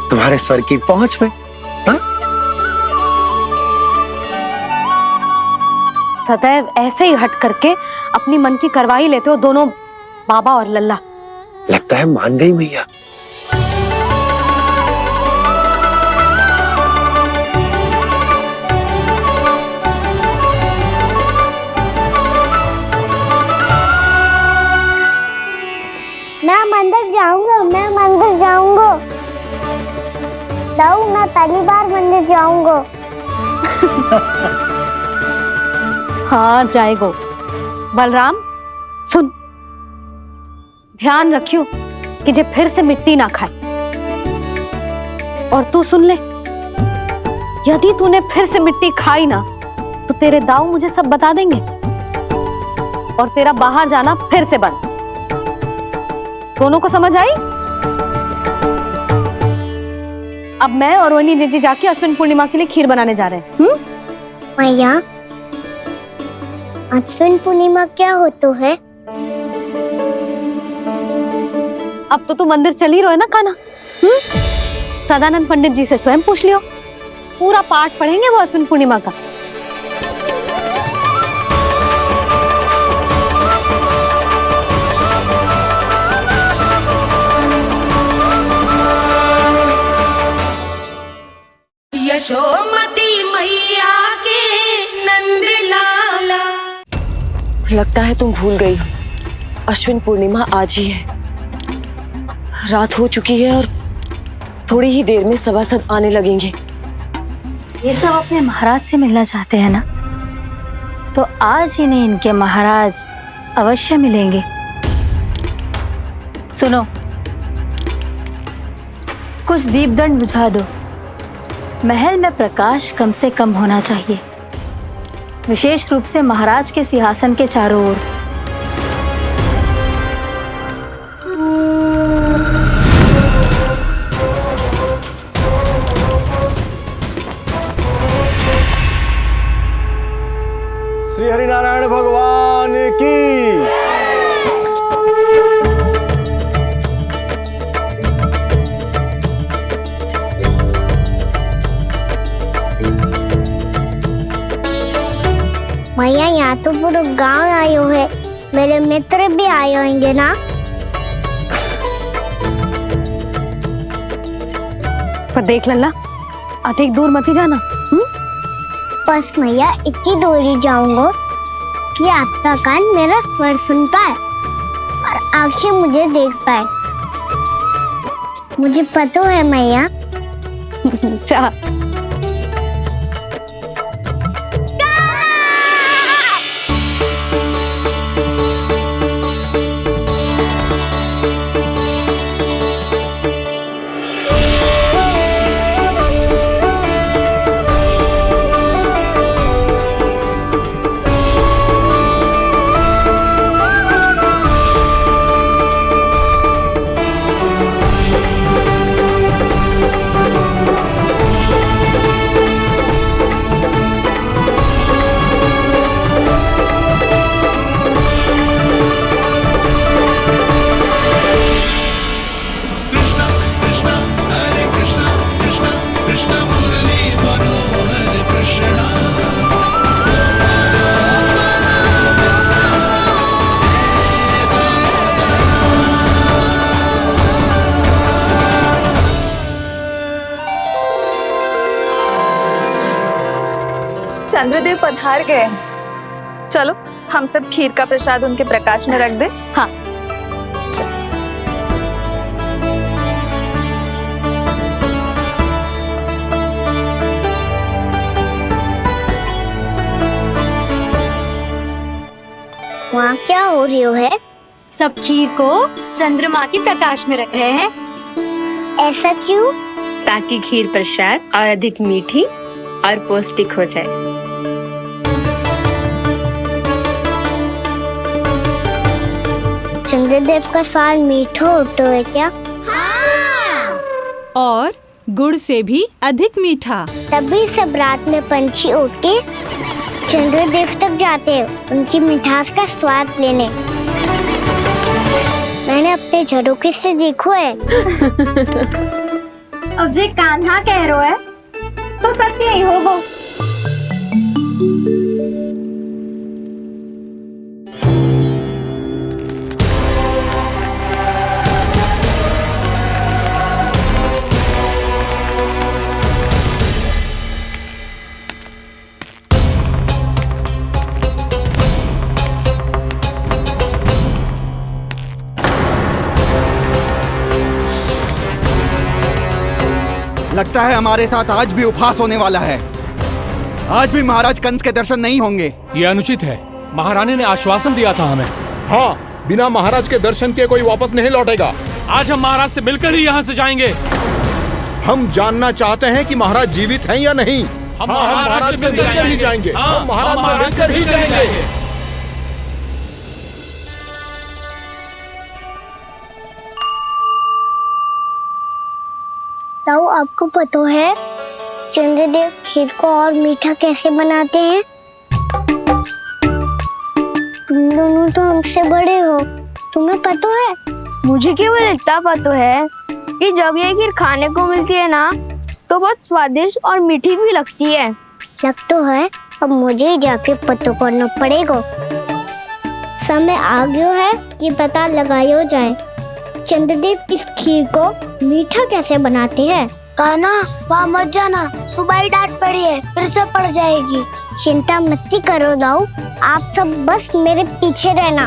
तुम्हारे स्वर की पहुंच में। हाँ? सदैव ऐसे ही हट करके अपनी मन की करवाई लेते हो दोनों बाबा और लल्ला। लगता है मान गई मैया। मैं मंदिर जाऊंगा, मैं मंदिर जाऊंगा। दाऊ, मैं पहली बार मंदिर जाऊंगा। हाँ जाएगो। बलराम सुन, ध्यान रखियो कि जे फिर से मिट्टी ना खाए। और तू सुन ले, यदि तूने फिर से मिट्टी खाई ना तो तेरे दाऊ मुझे सब बता देंगे और तेरा बाहर जाना फिर से बंद। दोनों को समझ आई? अब मैं और रोहिणी जीजी जाके अश्विन पूर्णिमा के लिए खीर बनाने जा रहे हैं। मैया, अश्विन पूर्णिमा क्या होता है? अब तो तू मंदिर चल ही रहो है ना कान्हा? सदानंद पंडित जी से स्वयं पूछ लियो, पूरा पाठ पढ़ेंगे वो अश्विन पूर्णिमा का। यशोमती मैया के नंद लाला। लगता है तुम भूल गई हो, अश्विन पूर्णिमा आज ही है। रात हो चुकी है और थोड़ी ही देर में सभासद आने लगेंगे। ये सब अपने महाराज से मिलना चाहते हैं ना, तो आज ही नहीं इनके महाराज अवश्य मिलेंगे। सुनो, कुछ दीपदंड बुझा दो। महल में प्रकाश कम से कम होना चाहिए, विशेष रूप से महाराज के सिंहासन के चारों ओर। श्री हरिनारायण भगवान की। मैया, यहाँ तो पूरा गांव आयो है, मेरे मित्र भी आए होंगे ना? पर देख लल्ला, अधिक दूर मत ही जाना। बस मैया इतनी दूर ही जाऊंगा कि आपका कान मेरा स्वर सुन पाए और आंखें मुझे देख पाए। मुझे पता है मैया। चाह चंद्रदेव पधार गए हैं। चलो हम सब खीर का प्रसाद उनके प्रकाश में रख दे। हाँ। माँ क्या हो रही हो है? सब खीर को चंद्रमा के प्रकाश में रख रहे हैं। ऐसा क्यों? ताकि खीर प्रसाद और अधिक मीठी और पौष्टिक हो जाए। चंद्रदेव का स्वाद मीठा होता है क्या? और गुड़ से भी अधिक मीठा। तभी सब रात में पंछी उड़ के चंद्रदेव तक जाते हैं उनकी मिठास का स्वाद लेने। मैंने अपने झरोखे से देखो है। अब जे कान्हा कह रहा है तो सत्य ही होगा। लगता है हमारे साथ आज भी उपहास होने वाला है। आज भी महाराज कंस के दर्शन नहीं होंगे। ये अनुचित है। महारानी ने आश्वासन दिया था हमें। हाँ, बिना महाराज के दर्शन के कोई वापस नहीं लौटेगा। आज हम महाराज से मिलकर ही यहाँ से जाएंगे। हम जानना चाहते हैं कि महाराज जीवित हैं या नहीं। हम महाराज से मिलकर ही जाएंगे। हम महाराज से मिलकर ही जाएंगे। ताऊ, आपको पता है चंद्रदेव खीर को और मीठा कैसे बनाते हैं? तुम दोनों तो हमसे बड़े हो, तुम्हें पता है? मुझे केवल इतना पता है कि जब ये खीर खाने को मिलती है ना तो बहुत स्वादिष्ट और मीठी भी लगती है। लग तो है, अब मुझे ही जाके पता करना पड़ेगा। समय आ गया है कि पता लगाया जाए चंद्रदेव इस खीर को मीठा कैसे बनाते हैं। कान्हा, वहाँ मत जाना, सुबह ही डांट पड़ी है, फिर से पड़ जाएगी। चिंता मत करो दाऊ, आप सब बस मेरे पीछे रहना।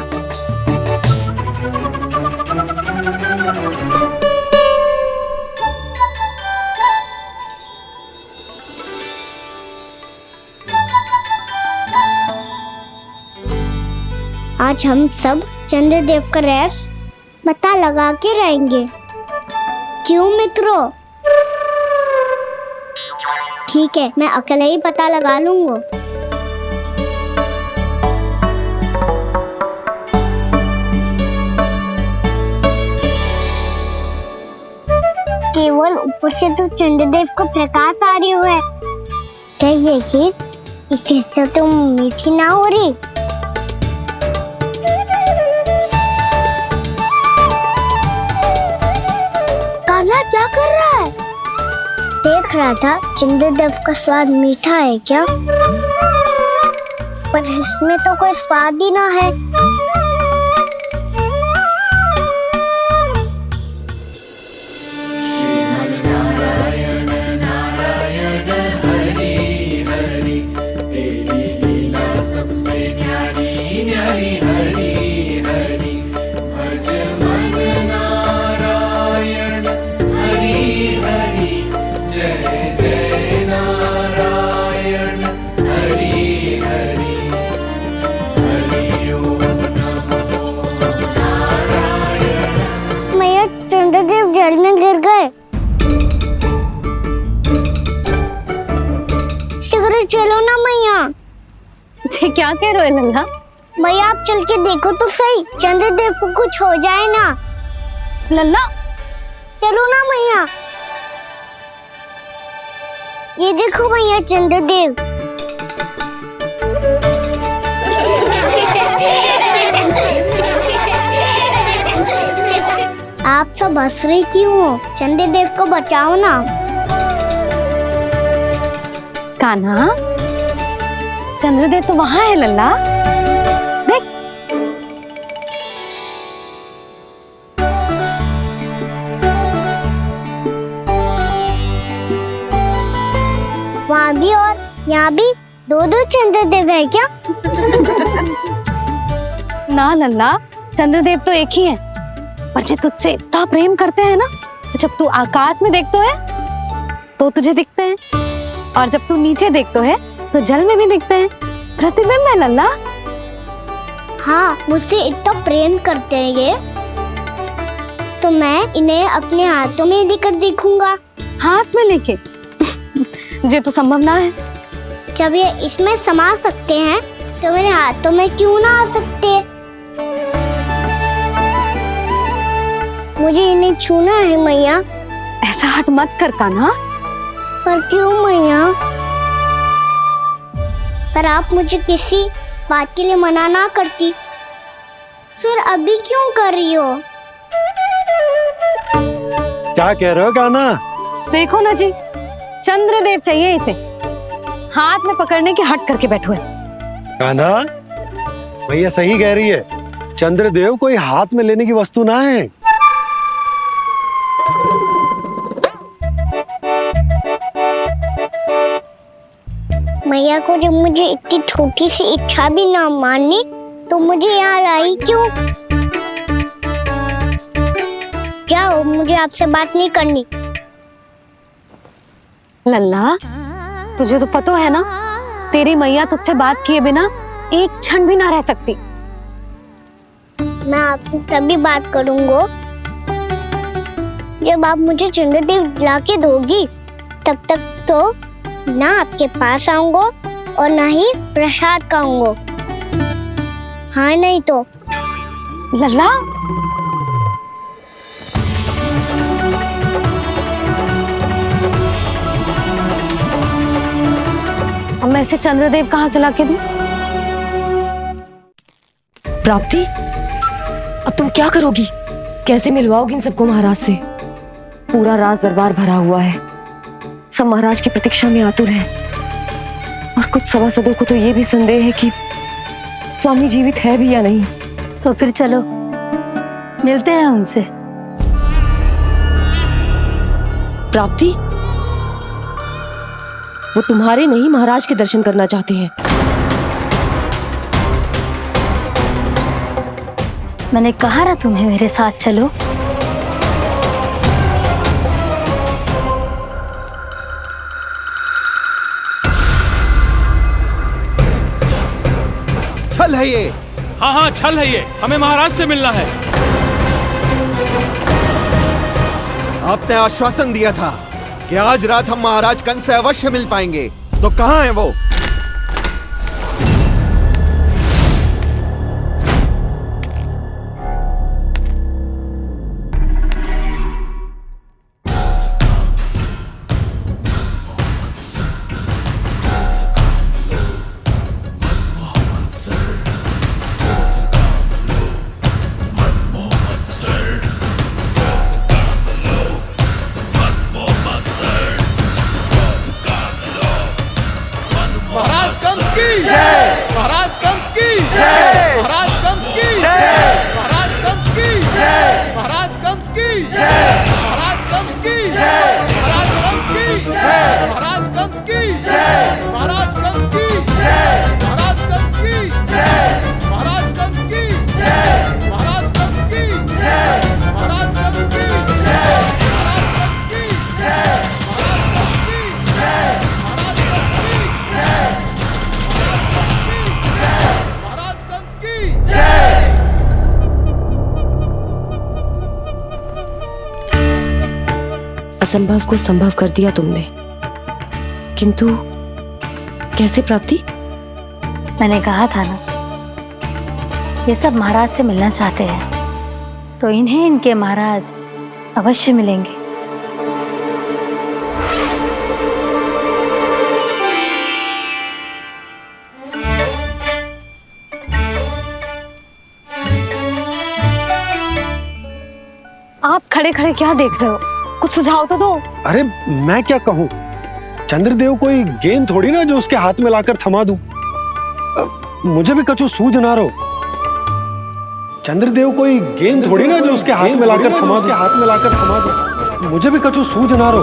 आज हम सब चंद्रदेव का रहस्य पता लगा के रहेंगे। क्यों मित्रों? ठीक है, मैं अकेले ही पता लगा लूंगा। केवल ऊपर से तो चंद्रदेव को प्रकाश आ रही है। क्या ये खीर इससे तो मीठी ना हो रही? कान्हा क्या कर रहा है? देख रहा था चंद्रदेव का स्वाद मीठा है क्या, पर इसमें तो कोई स्वाद ही ना है। चंद्रदेव जल में गिर गए। शीघ्र चलो ना मैया। क्या कह रहे हो लल्ला? मैया आप चल के देखो तो सही, चंद्रदेव को कुछ हो जाए ना। लल्ला चलो ना मैया। ये देखो मैया चंद्रदेव। आप सब हंस रही क्यों हो? चंद्रदेव को बचाओ ना। कान्हा, चंद्रदेव तो वहां है लल्ला, देख। वहाँ भी और यहाँ भी दो दो चंद्रदेव है क्या? ना लल्ला, चंद्रदेव तो एक ही है। पर जब तुझसे इतना प्रेम करते हैं ना, तो जब तू आकाश में देखते है तो तुझे दिखते हैं, और जब तू नीचे देखते है तो जल में भी दिखते हैं। प्रतिबिंब है लल्ला। हाँ, मुझसे इतना प्रेम करते हैं ये, तो मैं इन्हें अपने हाथों में लेकर देखूंगा। हाथ में लेके? ये तो संभव ना है। जब ये इसमें समा सकते हैं तो मेरे हाथों में क्यों ना आ सकते? मुझे इन्हें छूना है मैया। ऐसा हट मत कर कान्हा। पर क्यों मैया? पर आप मुझे किसी बात के लिए मना ना करती, फिर अभी क्यों कर रही हो? क्या कह रहे हो कान्हा? देखो ना जी, चंद्रदेव चाहिए इसे, हाथ में पकड़ने के हट करके बैठो है। कान्हा, भैया सही कह रही है, चंद्रदेव कोई हाथ में लेने की वस्तु ना है। मैया को जब मुझे इतनी छोटी सी इच्छा भी ना माननी, तो मुझे यहाँ लाई क्यों? जाओ, मुझे आपसे बात नहीं करनी। लल्ला, तुझे तो पता है ना, तेरी मैया तुझसे बात किए बिना एक क्षण भी ना रह सकती। मैं आपसे तभी बात करूंगा जब आप मुझे चंद्रदेव ला के दोगी। तब तक तो ना आपके पास आऊंगा और ना ही प्रसाद खाऊंगा। हाँ नहीं तो? लल्ला, अब मैं इसे चंद्रदेव कहाँ से लाके दूं? प्राप्ति, अब तुम क्या करोगी? कैसे मिलवाओगी इन सबको महाराज से? पूरा राज दरबार भरा हुआ है, सब महाराज की प्रतीक्षा में आतुर हैं। और कुछ सभासदों को तो ये भी संदेह है कि स्वामी जीवित है भी या नहीं। तो फिर चलो मिलते हैं उनसे। प्राप्ति, वो तुम्हारे नहीं महाराज के दर्शन करना चाहते हैं। मैंने कहा ना तुम्हें मेरे साथ चलो। छल है ये। हाँ हाँ, छल है ये, हमें महाराज से मिलना है। आपने आश्वासन दिया था कि आज रात हम महाराज कंस से अवश्य मिल पाएंगे, तो कहाँ है वो? महाराज कंस की जय! महाराज कंस की जय! महाराज कंस की जय! महाराज कंस की जय! महाराज कंस की जय! महाराज कंस की जय! महाराज कंस की जय! महाराज कंस की जय! महाराज कंस की जय! महाराज कंस की जय! महाराज कंस की जय! महाराज कंस की जय! महाराज कंस की जय! महाराज कंस की जय! महाराज कंस की जय! असंभव को संभव कर दिया तुमने, किंतु कैसे प्राप्ति? मैंने कहा था ना, ये सब महाराज से मिलना चाहते हैं, तो इन्हें इनके महाराज अवश्य मिलेंगे। आप खड़े खड़े क्या देख रहे हो? कुछ सुझाव तो दो। अरे मैं क्या कहूँ, चंद्रदेव कोई गेंद थोड़ी ना जो उसके हाथ में लाकर थमा दूं। मुझे भी कछु सूझ ना रहो। चंद्रदेव कोई गेंद थोड़ी ना जो उसके हाथ में लाकर थमा दूं। मुझे भी कछु सूझ ना रहो।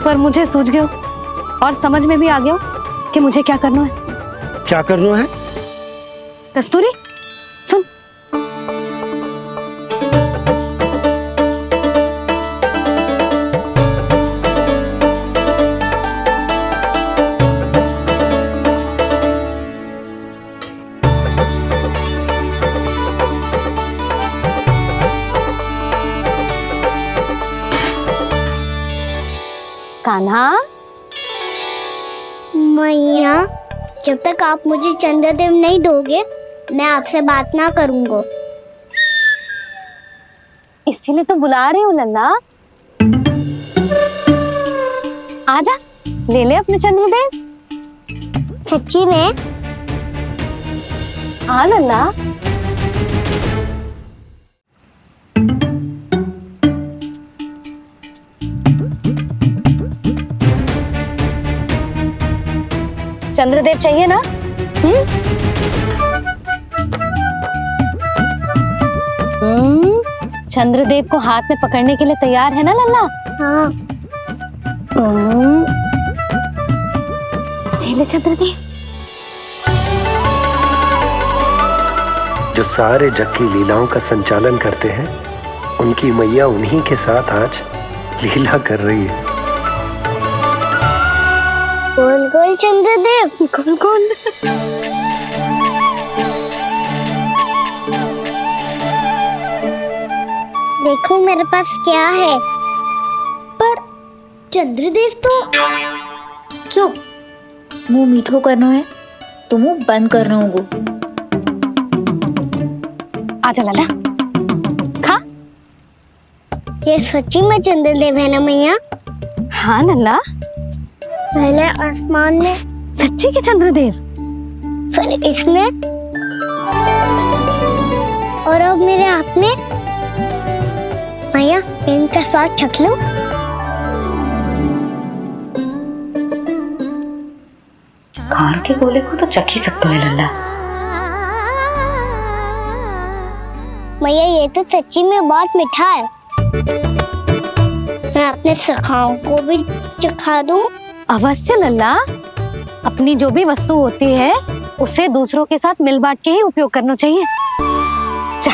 पर मुझे सूझ गयो और समझ में भी आ गया कि मुझे क्या करना है। क्या करना है? कस्तूरी सुन, हाँ मैया, जब तक आप मुझे चंद्रदेव नहीं दोगे मैं आपसे बात ना करूंगा। इसीलिए तो बुला रही हूँ लल्ला। आजा, ले ले अपने चंद्रदेव। सच्ची में? हाँ लल्ला। चंद्रदेव चाहिए ना? चंद्रदेव को हाथ में पकड़ने के लिए तैयार है ना लल्ला? हाँ। ले चंद्रदेव। जो सारे जग की लीलाओं का संचालन करते हैं, उनकी मैया उन्हीं के साथ आज लीला कर रही है। कौन कौन चंद्रदेव? कौन कौन? देखो मेरे पास क्या है। पर चंद्रदेव तो चुप, मुंह मीठो करना है तो मुंह बंद करना होगा। आजा लल्ला, खा। ये सच्ची में चंद्रदेव है ना मैया? हाँ लल्ला, पहले आसमान में। सच्ची के चंद्रदेव? फिर इसमें, और अब मेरे हाथ में। मैया, मैं इनका स्वाद चख लूं? खान के गोले को तो चख ही सकते हो लल्ला। मैया, ये तो सच्ची में बहुत मीठा है। मैं अपने सखाओं को भी चखा दूं? अवश्य लल्ला, अपनी जो भी वस्तु होती है उसे दूसरों के साथ मिल बांट के ही उपयोग करना चाहिए। जा।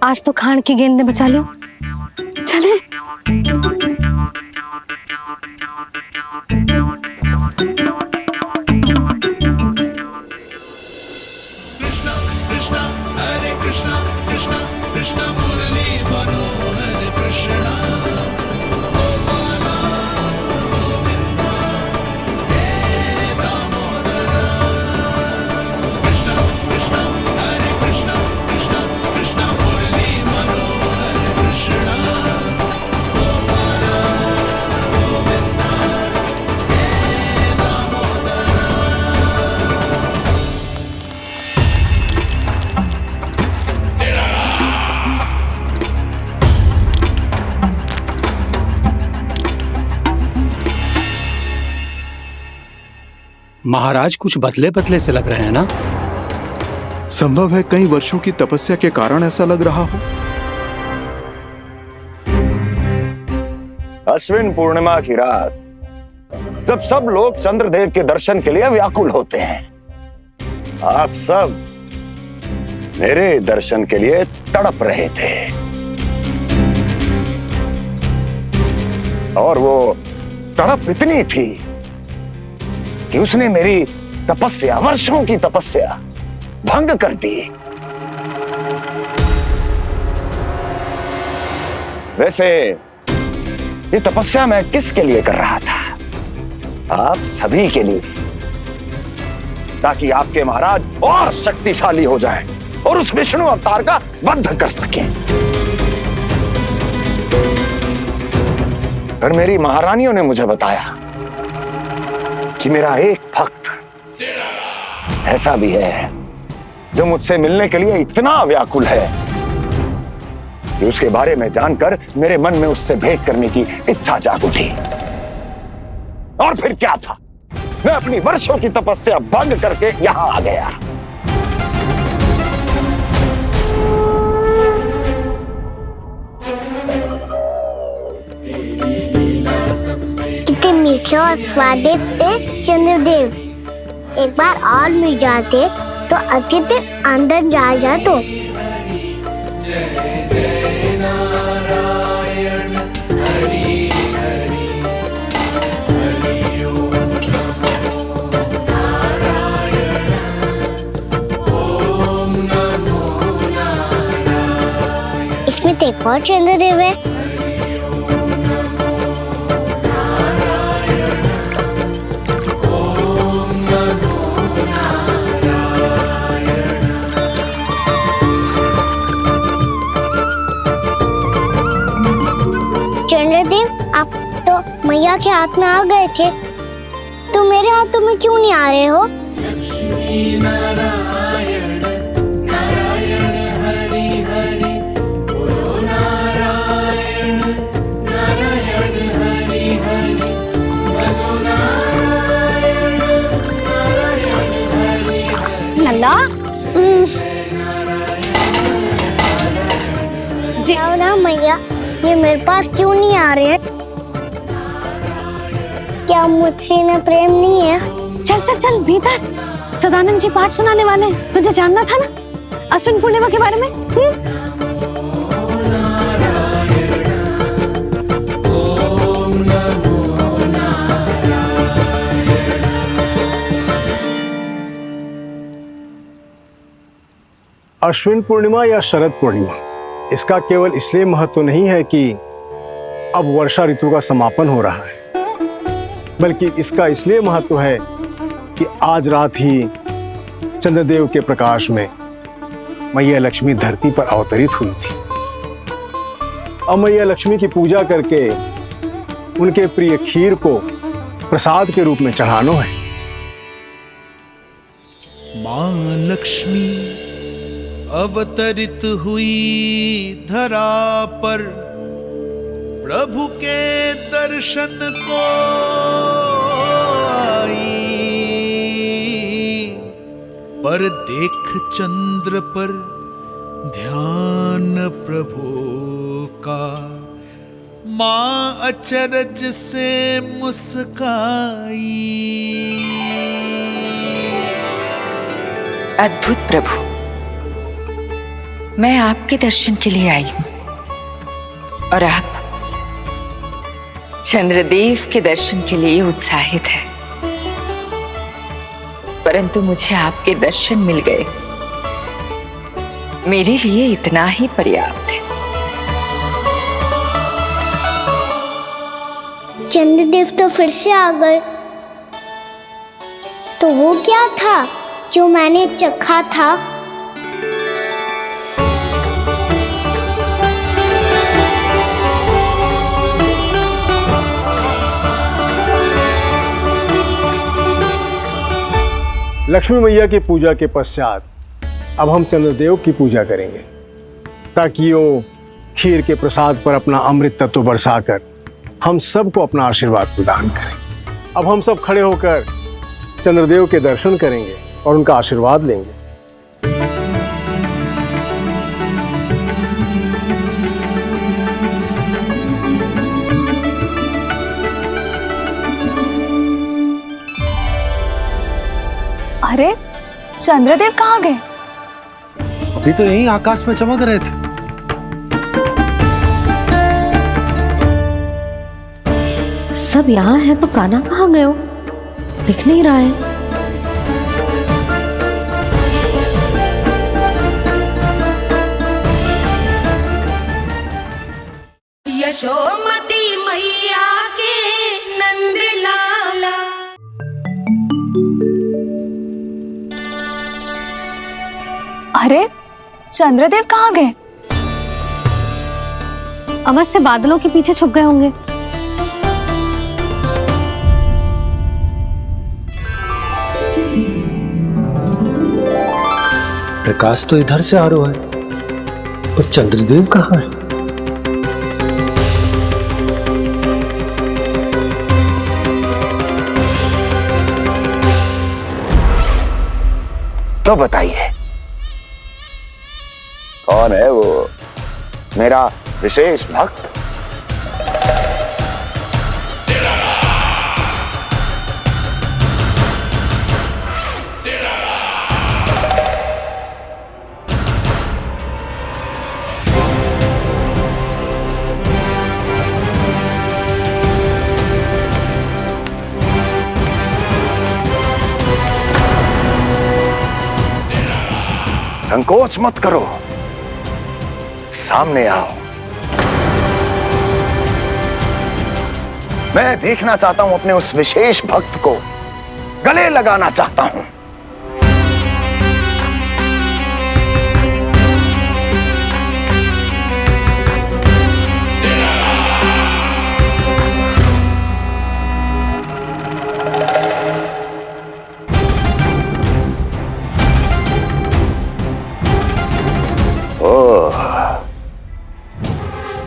आज तो खान की गेंद ने बचा लो। चले। महाराज कुछ बदले बदले से लग रहे हैं ना? संभव है कई वर्षों की तपस्या के कारण ऐसा लग रहा हो। अश्विन पूर्णिमा की रात, जब सब लोग चंद्रदेव के दर्शन के लिए व्याकुल होते हैं, आप सब मेरे दर्शन के लिए तड़प रहे थे। और वो तड़प इतनी थी कि उसने मेरी तपस्या, वर्षों की तपस्या भंग कर दी। वैसे ये तपस्या मैं किसके लिए कर रहा था? आप सभी के लिए, ताकि आपके महाराज और शक्तिशाली हो जाएं और उस विष्णु अवतार का वध कर सकें। पर मेरी महारानियों ने मुझे बताया कि मेरा एक भक्त ऐसा भी है जो मुझसे मिलने के लिए इतना व्याकुल है कि उसके बारे में जानकर मेरे मन में उससे भेंट करने की इच्छा जाग उठी। और फिर क्या था, मैं अपनी वर्षों की तपस्या भंग करके यहां आ गया। कितने मीठे और स्वादिष्ट थे चंद्रदेव। एक बार और मिल जाते तो अतिथि अंदर जा जातो। इसमें तो एक और चंद्रदेव है। चंद्रदेव, आप तो मैया के हाथ में आ गए थे, तो मेरे हाथों में क्यों नहीं आ रहे हो? लल्ला जी ना मैया, ये मेरे पास क्यों नहीं आ रहे हैं? क्या मुझसे इन्हें प्रेम नहीं है? चल चल चल भीतर, सदानंद जी पाठ सुनाने वाले हैं। तुझे जानना था ना अश्विन पूर्णिमा के बारे में? अश्विन पूर्णिमा या शरद पूर्णिमा, इसका केवल इसलिए महत्व नहीं है कि अब वर्षा ऋतु का समापन हो रहा है, बल्कि इसका इसलिए महत्व है कि आज रात ही चंद्रदेव के प्रकाश में मैया लक्ष्मी धरती पर अवतरित हुई थी। अब मैया लक्ष्मी की पूजा करके उनके प्रिय खीर को प्रसाद के रूप में चढ़ाना है। मां लक्ष्मी अवतरित हुई धरा पर, प्रभु के दर्शन को आई, पर देख चंद्र पर ध्यान प्रभु का, मां अचरज से मुस्काई। अद्भुत प्रभु, मैं आपके दर्शन के लिए आई हूं और आप चंद्रदेव के दर्शन के लिए उत्साहित है, परंतु मुझे आपके दर्शन मिल गए, मेरे लिए इतना ही पर्याप्त है। चंद्रदेव तो फिर से आ गए, तो वो क्या था जो मैंने चखा था? लक्ष्मी मैया की पूजा के पश्चात अब हम चंद्रदेव की पूजा करेंगे, ताकि वो खीर के प्रसाद पर अपना अमृत तत्व बरसाकर हम सबको अपना आशीर्वाद प्रदान करें। अब हम सब खड़े होकर चंद्रदेव के दर्शन करेंगे और उनका आशीर्वाद लेंगे। अरे चंद्रदेव कहाँ गए? अभी तो यहीं आकाश में चमक रहे थे। सब यहाँ है तो कान्हा कहाँ गए हो? दिख नहीं रहा है। यशोमती मैया के नंद लाला। अरे चंद्रदेव कहाँ गए? अवश्य बादलों के पीछे छुप गए होंगे। प्रकाश तो इधर से आ रहा है, पर चंद्रदेव कहाँ है? तो बताइए कौन है वो मेरा विशेष भक्त? संकोच मत करो, सामने आओ। मैं देखना चाहता हूं अपने उस विशेष भक्त को, गले लगाना चाहता हूं।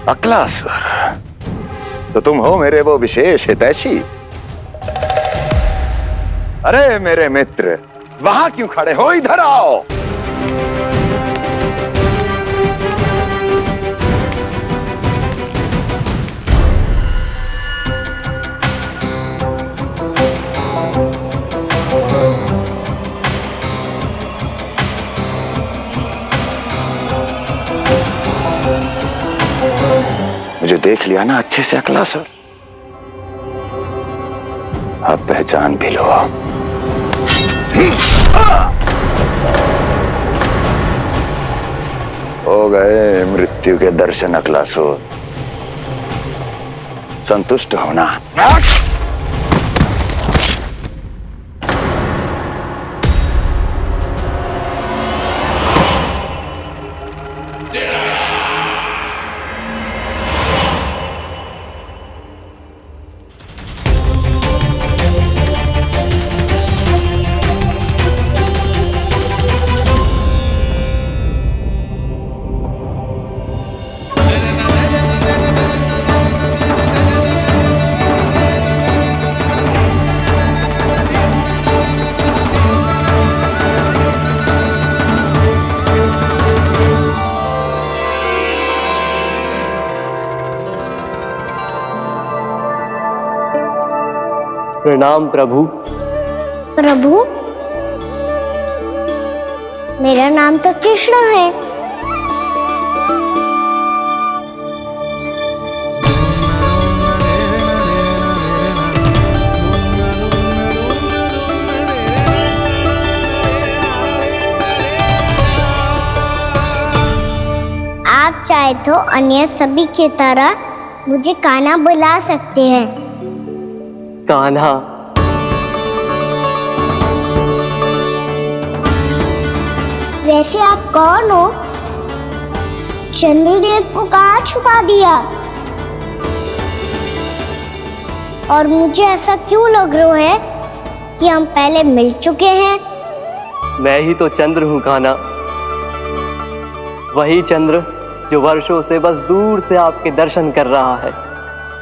अक्लासुर, तो तुम हो मेरे वो विशेष हितैषी। अरे मेरे मित्र, वहां क्यों खड़े हो, इधर आओ। मुझे देख लिया ना अच्छे से अक्लासुर, अब पहचान भी लो। हो गए मृत्यु के दर्शन अक्लासुर, संतुष्ट होना। प्रणाम प्रभु। प्रभु, मेरा नाम तो कृष्ण है। आप चाहे तो अन्य सभी की तरह मुझे कान्हा बुला सकते हैं। कान्हा? वैसे आप कौन हो? चंद्रदेव को कहाँ छुपा दिया? और मुझे ऐसा क्यों लग रहा है कि हम पहले मिल चुके हैं? मैं ही तो चंद्र हूँ कान्हा, वही चंद्र जो वर्षों से बस दूर से आपके दर्शन कर रहा है।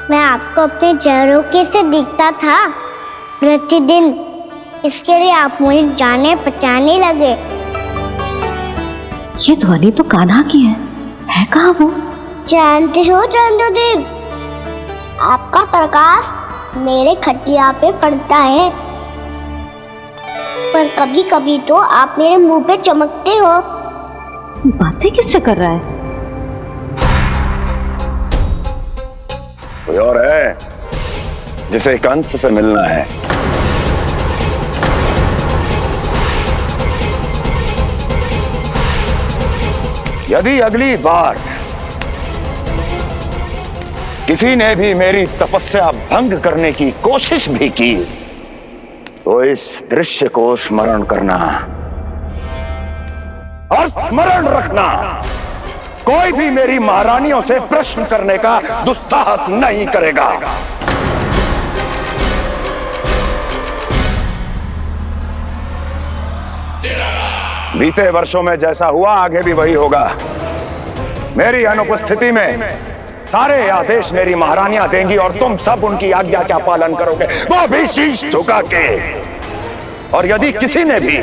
मैं आपको अपने झरोखे से दिखता था प्रतिदिन, इसके लिए आप मुझे जाने पहचाने लगे। ये ध्वनि तो कान्हा की है कहाँ वो? जानते हो चंद्रदेव, आपका प्रकाश मेरे खटिया पे पड़ता है, पर कभी कभी तो आप मेरे मुंह पे चमकते हो। बातें किससे कर रहा है? कोई और है जिसे कंस से मिलना है? यदि अगली बार किसी ने भी मेरी तपस्या भंग करने की कोशिश भी की तो इस दृश्य को स्मरण करना और स्मरण रखना, कोई भी मेरी महारानियों से प्रश्न करने का दुस्साहस नहीं करेगा। बीते वर्षों में जैसा हुआ आगे भी वही होगा। मेरी अनुपस्थिति में सारे आदेश मेरी महारानियां देंगी और तुम सब उनकी आज्ञा का पालन करोगे, वो भी शीश झुका के। और यदि किसी ने भी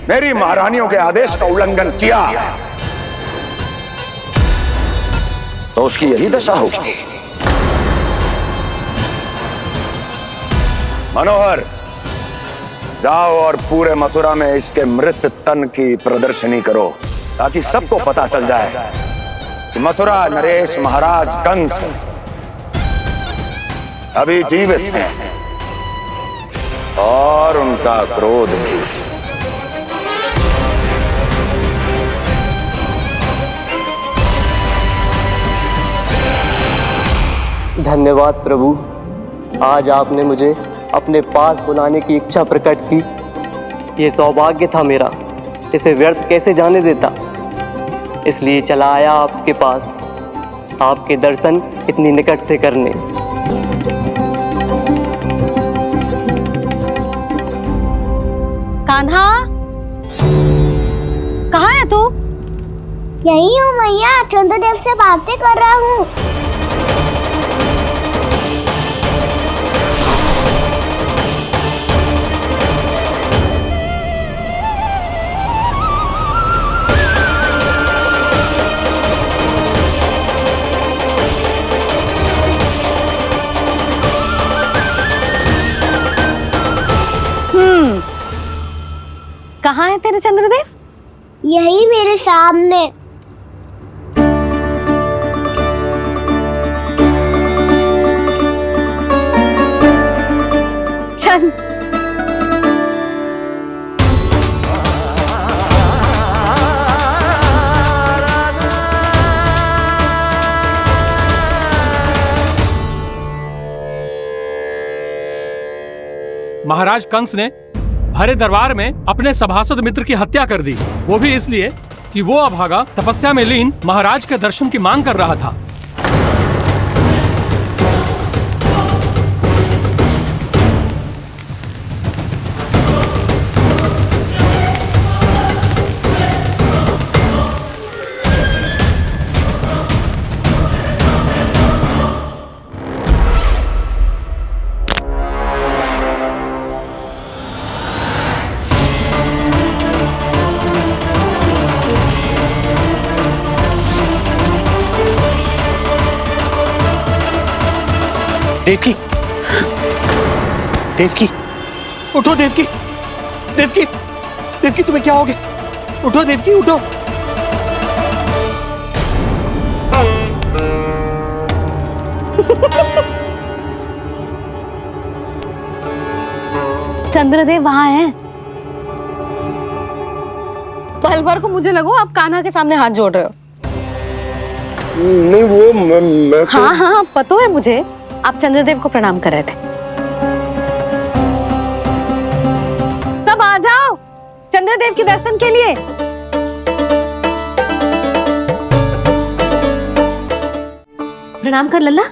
मेरी महारानियों के आदेश का उल्लंघन किया तो उसकी यही दशा होगी। मनोहर, जाओ और पूरे मथुरा में इसके मृत तन की प्रदर्शनी करो ताकि सबको पता चल जाए कि मथुरा नरेश महाराज कंस अभी जीवित हैं और उनका क्रोध भी। धन्यवाद प्रभु, आज आपने मुझे अपने पास बुलाने की इच्छा प्रकट की। ये सौभाग्य था मेरा, इसे व्यर्थ कैसे जाने देता। इसलिए चला आया आपके पास, आपके दर्शन इतनी निकट से करने। कान्हा, कहाँ है तू? यही हूँ मैया, चंद्रदेव से बातें कर रहा हूँ। कहाँ है तेरे चंद्रदेव? यही मेरे सामने। चल। महाराज कंस ने भरे दरबार में अपने सभासद मित्र की हत्या कर दी, वो भी इसलिए कि वो अभागा तपस्या में लीन महाराज के दर्शन की मांग कर रहा था। देवकी, देवकी, उठो देवकी, देवकी, देवकी तुम्हें क्या हो गया? उठो देवकी, उठो। चंद्रदेव वहां हैं। पल भर को मुझे लगो आप कान्हा के सामने हाथ जोड़ रहे हो। नहीं वो मैं तो... हाँ हाँ पता है मुझे, आप चंद्रदेव को प्रणाम कर रहे थे। सब आ जाओ चंद्रदेव के दर्शन के लिए। प्रणाम कर लल्ला।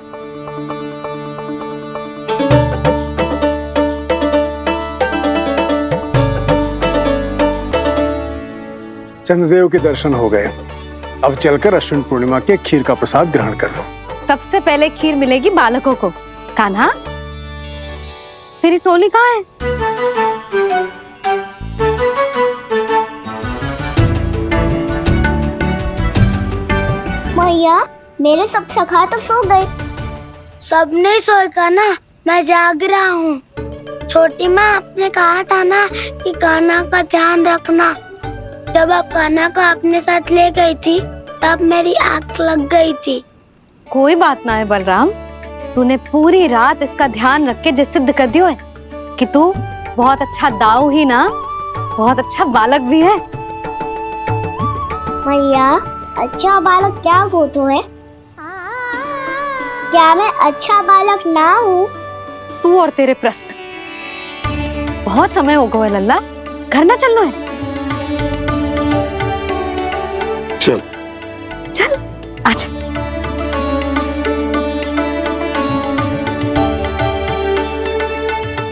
चंद्रदेव के दर्शन हो गए, अब चलकर अश्विन पूर्णिमा के खीर का प्रसाद ग्रहण कर लो। सबसे पहले खीर मिलेगी बालकों को। कान्हा, तेरी टोली कहाँ है? मैया, मेरे सब सखा तो सो गए। सब नहीं सोए कान्हा, मैं जाग रहा हूँ। छोटी माँ आपने कहा था ना कि कान्हा का ध्यान रखना। जब आप कान्हा को अपने साथ ले गई थी तब मेरी आँख लग गई थी। कोई बात ना है बलराम, तूने पूरी रात इसका ध्यान रख के जिस सिद्ध कर दियो है कि तू बहुत अच्छा दाऊ ही ना, बहुत अच्छा बालक भी है। मैया, अच्छा बालक क्या फोटो है? क्या मैं अच्छा बालक ना हूँ? तू और तेरे प्रश्न। बहुत समय हो गया लल्ला, घर ना चलना है? चल चल आजा।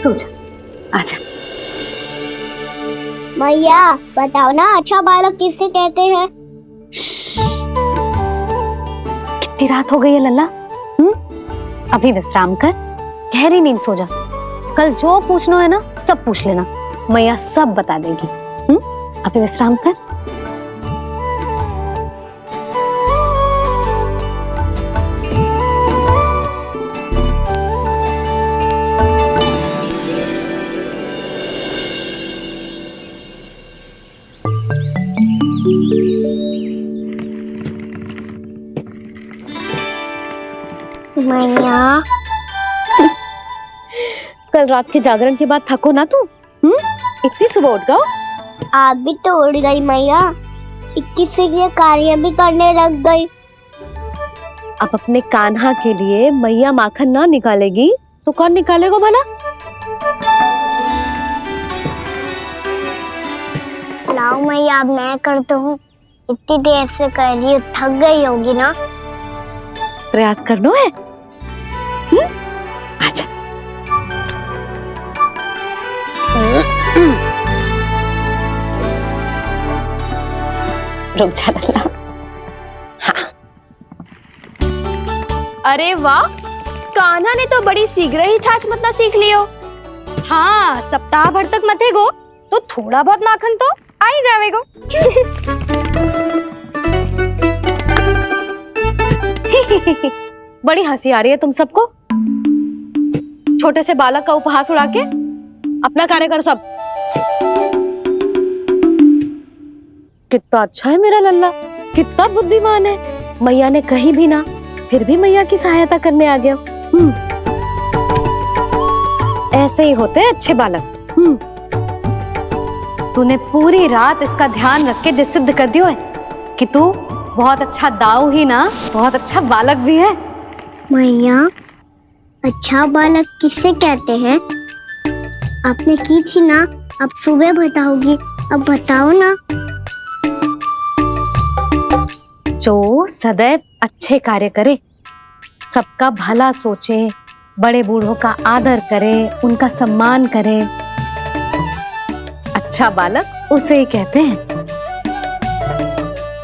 सो जा, आजा। मैया बताओ ना, अच्छा बालक किससे कहते हैं? कितनी रात हो गई है लल्ला? अभी विश्राम कर, गहरी नींद सो जा। कल जो पूछना है ना सब पूछ लेना, मैया सब बता देगी। अभी विश्राम कर। मैया, कल रात के जागरण के बाद थको ना तू? इतनी सुबह उठ गओ? आप भी तो उड़ गई मैया, इतनी शीघ्र कार्य भी करने लग गई। अब अपने कान्हा के लिए मैया माखन ना निकालेगी तो कौन निकालेगा भला? लाओ मैया, अब मैं करता हूँ। इतनी देर से कर रही हूँ, थक गई होगी ना। प्रयास करना है। आजा। रुक जा लल्ला। अरे वाह, कान्हा ने तो बड़ी शीघ्र ही छाछ मतना सीख लियो। हाँ, सप्ताह भर तक मथे गो तो थोड़ा बहुत माखन तो आ ही जावेगो। बड़ी हंसी आ रही है तुम सबको। छोटे से बालक का उपहास उड़ा के अपना कार्य करो सब। कितना अच्छा है मेरा लल्ला, कितना बुद्धिमान है। मैया ने कहीं भी ना, फिर भी मैया की सहायता करने आ गया। ऐसे ही होते हैं अच्छे बालक। तूने पूरी रात इसका ध्यान रख के जिस सिद्ध कर दियो है कि तू बहुत अच्छा दाऊ ही ना, बहुत अच्छा बालक भी है। मैया, अच्छा बालक किससे कहते हैं? आपने की थी ना, अब सुबह बताओगी, अब बताओ ना। जो सदैव अच्छे कार्य करे, सबका भला सोचे, बड़े बूढ़ों का आदर करे, उनका सम्मान करे, अच्छा बालक उसे ही कहते हैं।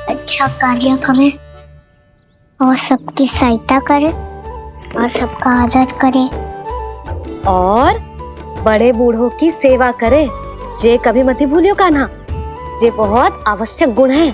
अच्छा कार्य करे और सबकी सहायता करे और सबका आदर करे और बड़े बूढ़ों की सेवा करे। जे कभी मत भूलियो कान्हा, जे बहुत आवश्यक गुण है।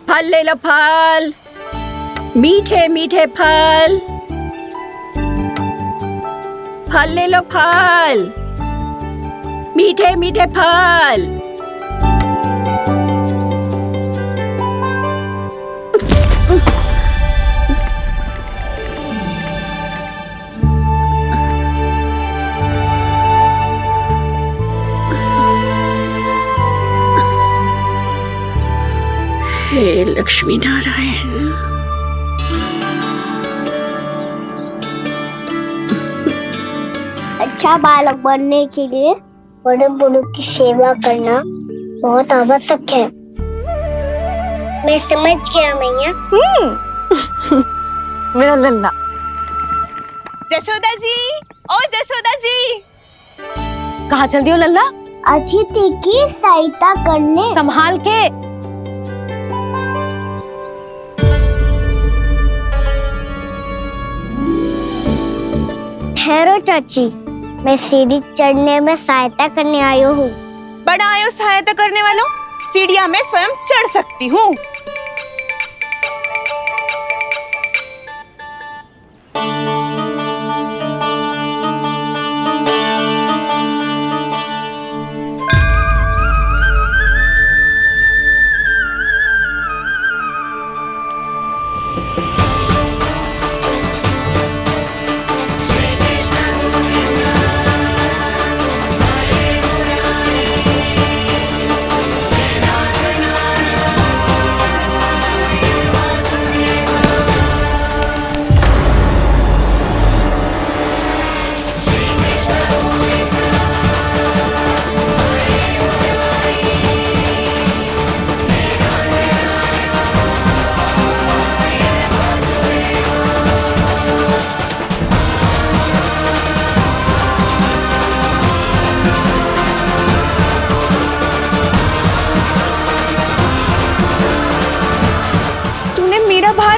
फल ले लो, फल, मीठे मीठे फल। फल ले लो, फल, मीठे मीठे फल। हे लक्ष्मी नारायण। अच्छा बालक बनने के लिए बड़े बूढ़ों की सेवा करना बहुत आवश्यक है। मैं समझ गया मैया। मेरा लल्ला। जशोदा जी, ओ जशोदा जी। कहाँ चल दियो लल्ला? अतिथि की सहायता करने। संभाल के। ठहरो चाची, मैं सीढ़ी चढ़ने में सहायता करने आई हूँ। बड़ा आयो सहायता करने वालों, सीढ़ियाँ मैं स्वयं चढ़ सकती हूँ।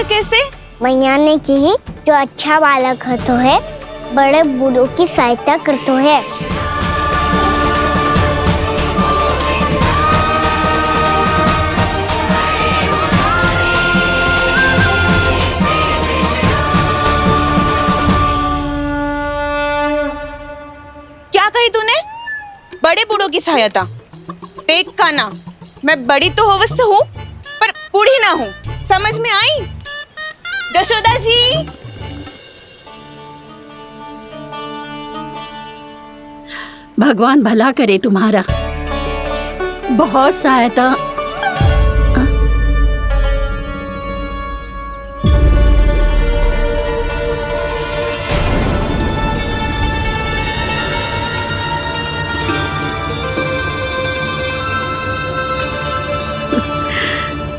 कैसे? मैया ने की, जो अच्छा बालक होतो है बड़े बूढ़ों की सहायता करतो है। क्या कही तूने? बड़े बूढ़ों की सहायता? देख कान्हा, मैं बड़ी तो अवश्य हूँ पर बूढ़ी ना हूँ। समझ में आई? जशोदा जी, भगवान भला करे तुम्हारा। बहुत सहायता।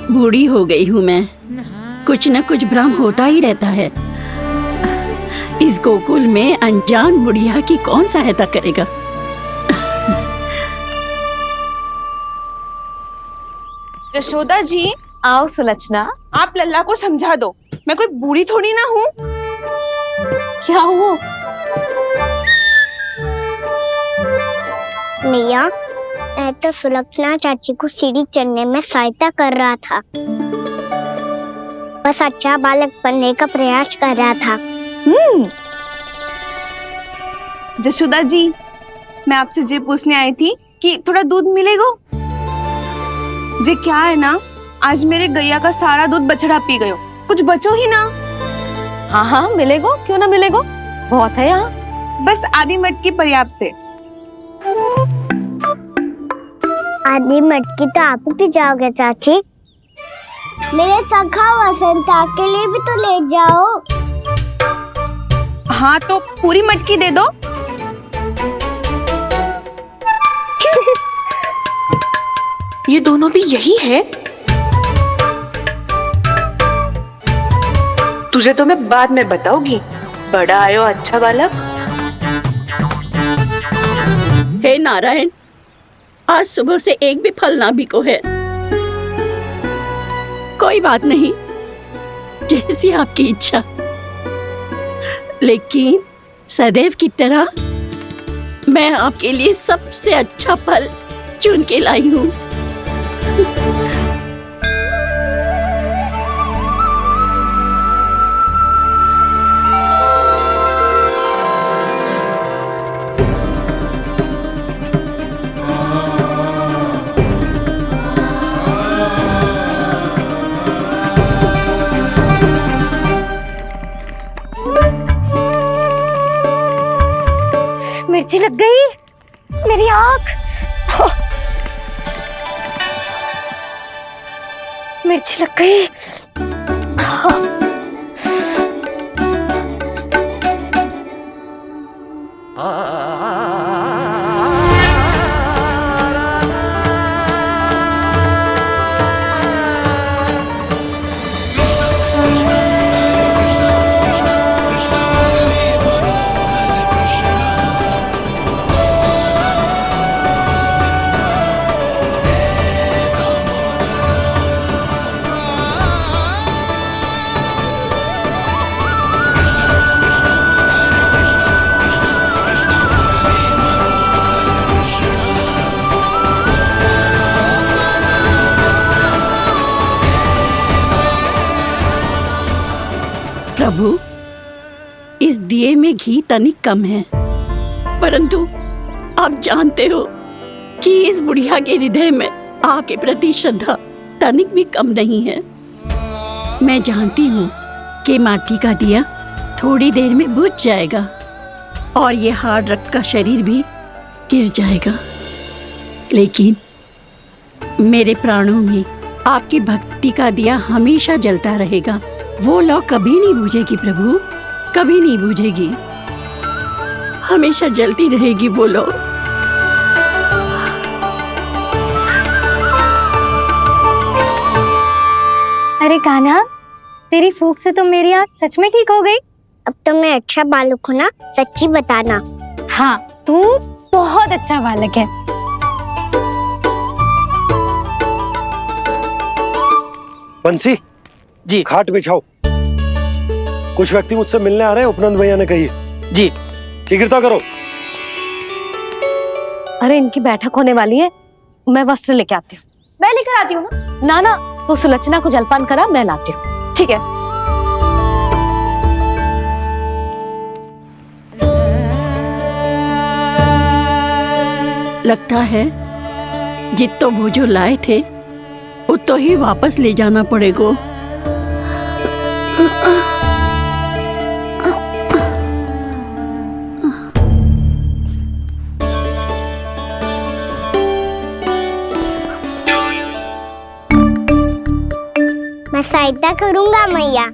बूढ़ी हो गई हूँ मैं, कुछ न कुछ भ्रम होता ही रहता है। इस गोकुल में अनजान बुढ़िया की कौन सहायता करेगा? जशोदा जी, आओ सुलक्षणा। आप लल्ला को समझा दो, मैं कोई बूढ़ी थोड़ी ना हूँ। क्या हुआ? मैया, मैं तो सुलक्षणा चाची को सीढ़ी चढ़ने में सहायता कर रहा था। बस अच्छा बालक बनने का प्रयास कर रहा था। जशोदा जी, मैं आपसे ये पूछने आई थी कि थोड़ा दूध मिलेगा? जे क्या है ना, आज मेरे गैया का सारा दूध बछड़ा पी गयो, कुछ बचो ही ना। हाँ हाँ मिलेगा, क्यों ना मिलेगा, बहुत है यहाँ। बस आधी मटकी पर्याप्त है। आधी मटकी तो आप ही पी जाओगे चाची। मेरे सखा वसंता के लिए भी तो ले जाओ। हाँ तो पूरी मटकी दे दो। ये दोनों भी यही है? तुझे तो मैं बाद में बताऊंगी। बड़ा आयो अच्छा बालक। हे नारायण, आज सुबह से एक भी फल ना बिको है। कोई बात नहीं, जैसी आपकी इच्छा। लेकिन सदैव की तरह मैं आपके लिए सबसे अच्छा फल चुन के लाई हूँ। मिर्ची लग गई मेरी आँख। मिर्ची लग गई। प्रभु, इस दिए में घी तनिक कम है, परंतु आप जानते हो कि इस बुढ़िया के हृदय में आपके प्रति श्रद्धा तनिक भी कम नहीं है। मैं जानती हूँ कि माटी का दिया थोड़ी देर में बुझ जाएगा और ये हार्ड रक्त का शरीर भी गिर जाएगा, लेकिन मेरे प्राणों में आपकी भक्ति का दिया हमेशा जलता रहेगा। वो लौ कभी नहीं बुझेगी प्रभु, कभी नहीं बुझेगी, हमेशा जलती रहेगी वो लौ। अरे कान्हा, तेरी फूंक से तो मेरी आँख सच में ठीक हो गई। अब तो मैं अच्छा बालक हूँ ना, सच्ची बताना। हाँ, तू बहुत अच्छा बालक है। बंसी जी, खाट बिछाओ। कुछ व्यक्ति मुझसे मिलने आ रहे हैं, उपनंद भैया ने कही है। जी। शीघ्रता करो। अरे इनकी बैठक होने वाली है, मैं वस्त्र लेके आती हूँ। मैं लेकर आती हूँ ना। ना ना, तू सुलक्षणा को जलपान करा, मैं लाती हूँ। ठीक है। लगता है जितो वो जो लाए थे उतो ही वापस ले जाना पड़ेगा। सहायता करूंगा मैया।